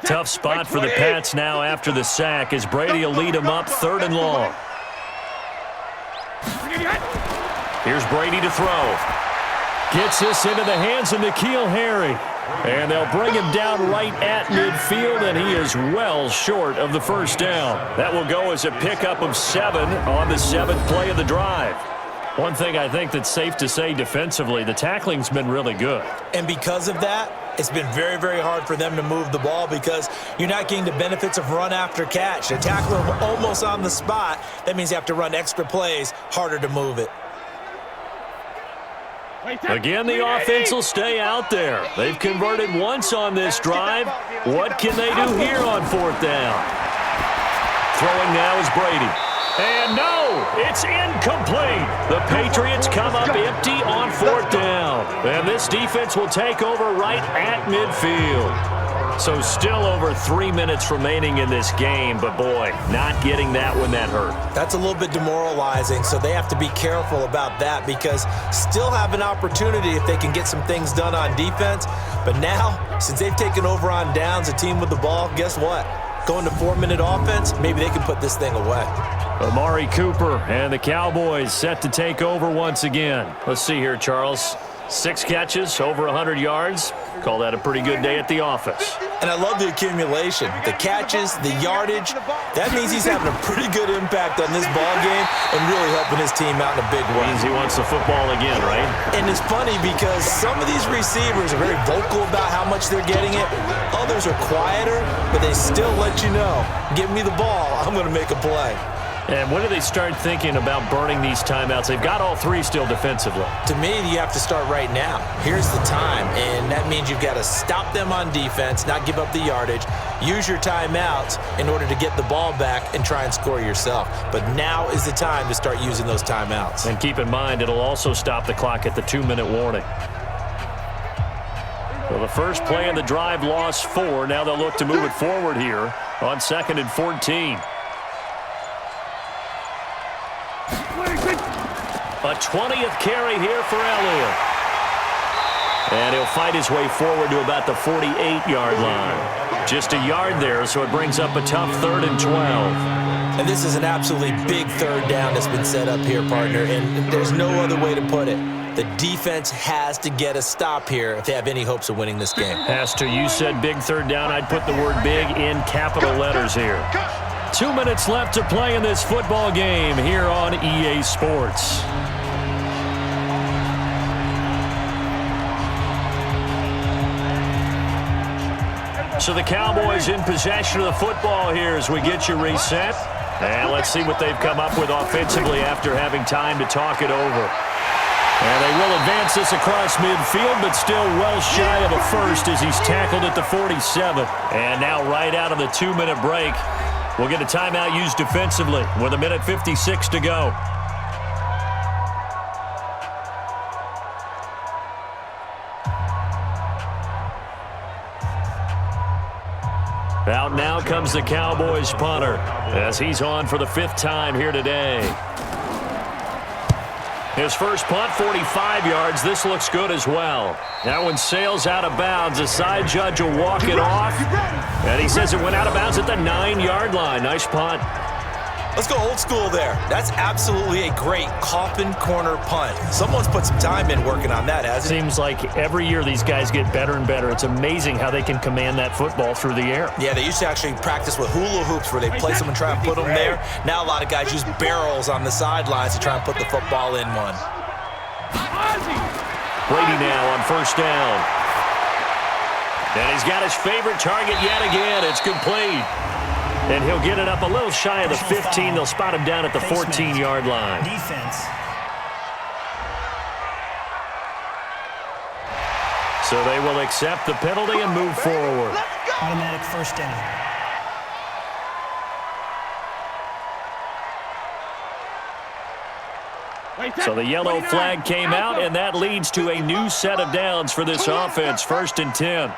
Tough spot for the Pats now after the sack as Brady will lead them up 3rd and long. Here's Brady to throw. Gets this into the hands of N'Keal Harry. And they'll bring him down right at midfield, and he is well short of the 1st down. That will go as a pickup of 7 on the 7th play of the drive. One thing I think that's safe to say defensively, the tackling's been really good. And because of that, it's been very, very hard for them to move the ball because you're not getting the benefits of run after catch. The tackler almost on the spot. That means you have to run extra plays, harder to move it. Again, the offense will stay out there. They've converted once on this drive. What can they do here on 4th down? Throwing now is Brady. And no, it's incomplete. The Patriots come up empty on 4th down. And this defense will take over right at midfield. So still over 3 minutes remaining in this game, but boy, not getting that one that hurt. That's a little bit demoralizing, so they have to be careful about that because still have an opportunity if they can get some things done on defense. But now, since they've taken over on downs, a team with the ball, guess what? Going to 4-minute offense, maybe they can put this thing away. Amari Cooper and the Cowboys set to take over once again. Let's see here, Charles. 6 catches, over 100 yards. Call that a pretty good day at the office. And I love the accumulation, the catches, the yardage. That means he's having a pretty good impact on this ball game and really helping his team out in a big way. Means he wants the football again, right? And it's funny because some of these receivers are very vocal about how much they're getting it. Others are quieter, but they still let you know, give me the ball, I'm going to make a play. And when do they start thinking about burning these timeouts? They've got all three still defensively. To me, you have to start right now. Here's the time, and that means you've got to stop them on defense, not give up the yardage, use your timeouts in order to get the ball back and try and score yourself. But now is the time to start using those timeouts. And keep in mind, it'll also stop the clock at the 2-minute warning. Well, the first play in the drive lost 4. Now they'll look to move it forward here on 2nd and 14. A 20th carry here for Elliott. And he'll fight his way forward to about the 48-yard line. Just a yard there, so it brings up a tough 3rd and 12. And this is an absolutely big 3rd down that's been set up here, partner, and there's no other way to put it. The defense has to get a stop here if they have any hopes of winning this game. Has to. You said big 3rd down. I'd put the word big in capital letters here. 2 minutes left to play in this football game here on EA Sports. So the Cowboys in possession of the football here as we get you reset. And let's see what they've come up with offensively after having time to talk it over. And they will advance this across midfield, but still well shy of a first as he's tackled at the 47. And now right out of the 2-minute break, we'll get a timeout used defensively with 1:56 to go. Out now comes the Cowboys punter as he's on for the 5th time here today. His first punt, 45 yards. This looks good as well. That one sails out of bounds. The side judge will walk it off. And he says it went out of bounds at the 9-yard line. Nice punt. Let's go old school there. That's absolutely a great coffin corner punt. Someone's put some time in working on that, hasn't it? Seems like every year these guys get better and better. It's amazing how they can command that football through the air. Yeah, they used to actually practice with hula hoops where they place them and try and put them there. Now a lot of guys use barrels on the sidelines to try and put the football in one. Brady now on 1st down. And he's got his favorite target yet again. It's complete. And he'll get it up a little shy of the 15. They'll spot him down at the 14-yard line. Defense. So they will accept the penalty and move forward. Automatic 1st down. So the yellow flag came out, and that leads to a new set of downs for this offense. 1st and 10.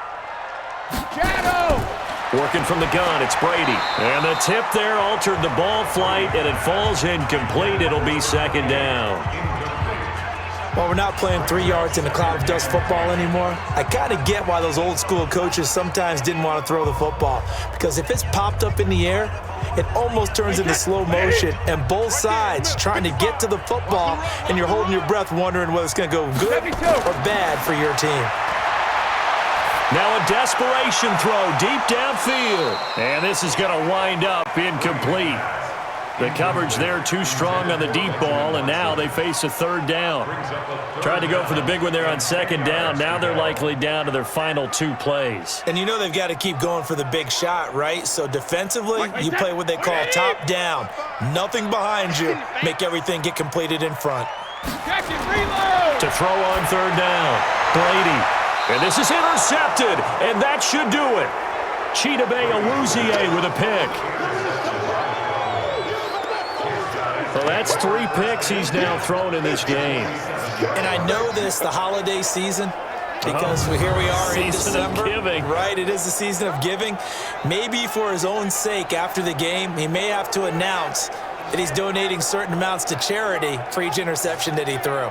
Shadow! Working from the gun, it's Brady. And the tip there altered the ball flight, and it falls incomplete. It'll be 2nd down. Well, we're not playing 3 yards in a cloud of dust football anymore. I kind of get why those old school coaches sometimes didn't want to throw the football. Because if it's popped up in the air, it almost turns into slow motion, and both sides trying to get to the football, and you're holding your breath wondering whether it's going to go good or bad for your team. Now a desperation throw deep downfield. And this is going to wind up incomplete. The coverage there too strong on the deep ball, and now they face a 3rd down. Tried to go for the big one there on 2nd down. Now they're likely down to their final 2 plays. And you know they've got to keep going for the big shot, right? So defensively, you play what they call top down. Nothing behind you. Make everything get completed in front. To throw on 3rd down. Brady. And this is intercepted, and that should do it. Chidobe Awuzie with a pick. So that's 3 picks he's now thrown in this game. And I know this, the holiday season, because here we are in December. Right, it is the season of giving. Maybe for his own sake after the game, he may have to announce that he's donating certain amounts to charity for each interception that he threw.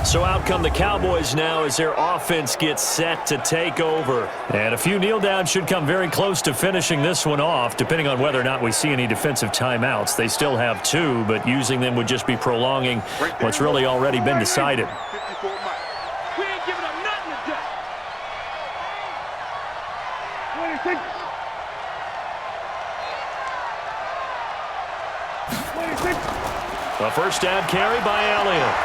So out come the Cowboys now as their offense gets set to take over. And a few kneel downs should come very close to finishing this one off, depending on whether or not we see any defensive timeouts. They still have 2, but using them would just be prolonging what's really already been decided. A first down carry by Elliott.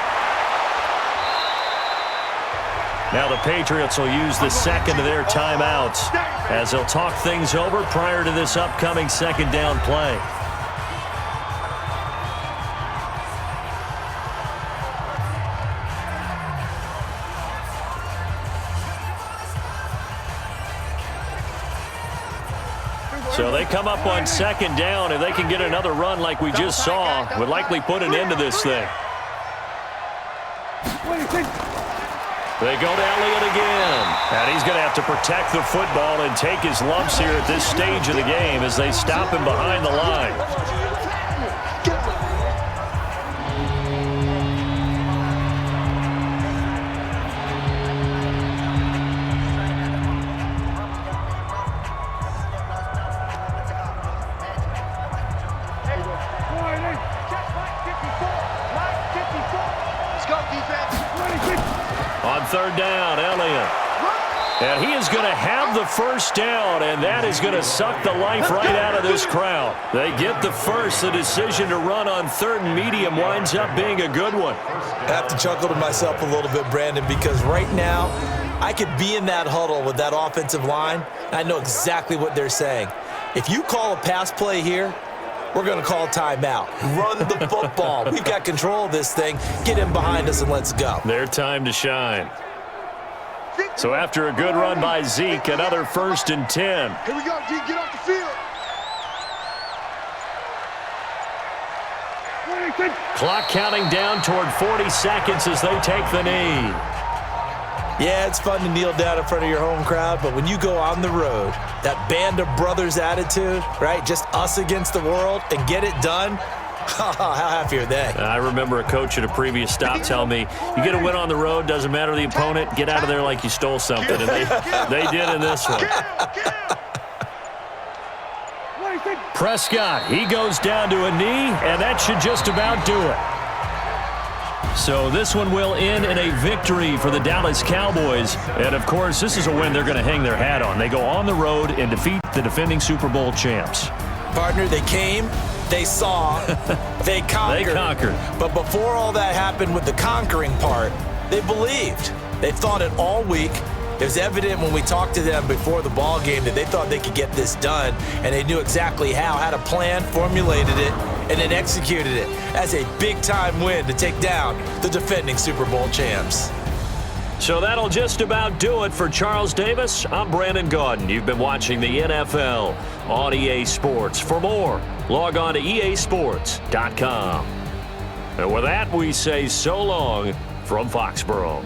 Now the Patriots will use the second of their timeouts as they'll talk things over prior to this upcoming second down play. So they come up on second down. If they can get another run like we just saw, would likely put an end to this thing. They go to Elliott again. And he's going to have to protect the football and take his lumps here at this stage of the game as they stop him behind the line. On third down, Elliott. And he is going to have the first down, and that is going to suck the life right out of this crowd. They get the first. The decision to run on third and medium winds up being a good one. I have to chuckle to myself a little bit, Brandon, because right now I could be in that huddle with that offensive line, and I know exactly what they're saying. If you call a pass play here, we're going to call timeout. Run the football. We've got control of this thing. Get him behind us and let's go. Their time to shine. So after a good run by Zeke, another 1st and 10. Here we go, G. Get off the field. Clock counting down toward 40 seconds as they take the knee. Yeah, it's fun to kneel down in front of your home crowd, but when you go on the road, that band of brothers attitude, right, just us against the world, and get it done, how happy are they? I remember a coach at a previous stop telling me, you get a win on the road, doesn't matter the opponent, get out of there like you stole something, and they did in this one. Prescott, he goes down to a knee, and that should just about do it. So this one will end in a victory for the Dallas Cowboys. And, of course, this is a win they're going to hang their hat on. They go on the road and defeat the defending Super Bowl champs. Partner, they came, they saw, they conquered. They conquered. But before all that happened with the conquering part, they believed. They thought it all week. It was evident when we talked to them before the ball game that they thought they could get this done, and they knew exactly how, had a plan, formulated it, and then executed it as a big-time win to take down the defending Super Bowl champs. So that'll just about do it for Charles Davis. I'm Brandon Gaudin. You've been watching the NFL on EA Sports. For more, log on to easports.com. And with that, we say so long from Foxborough.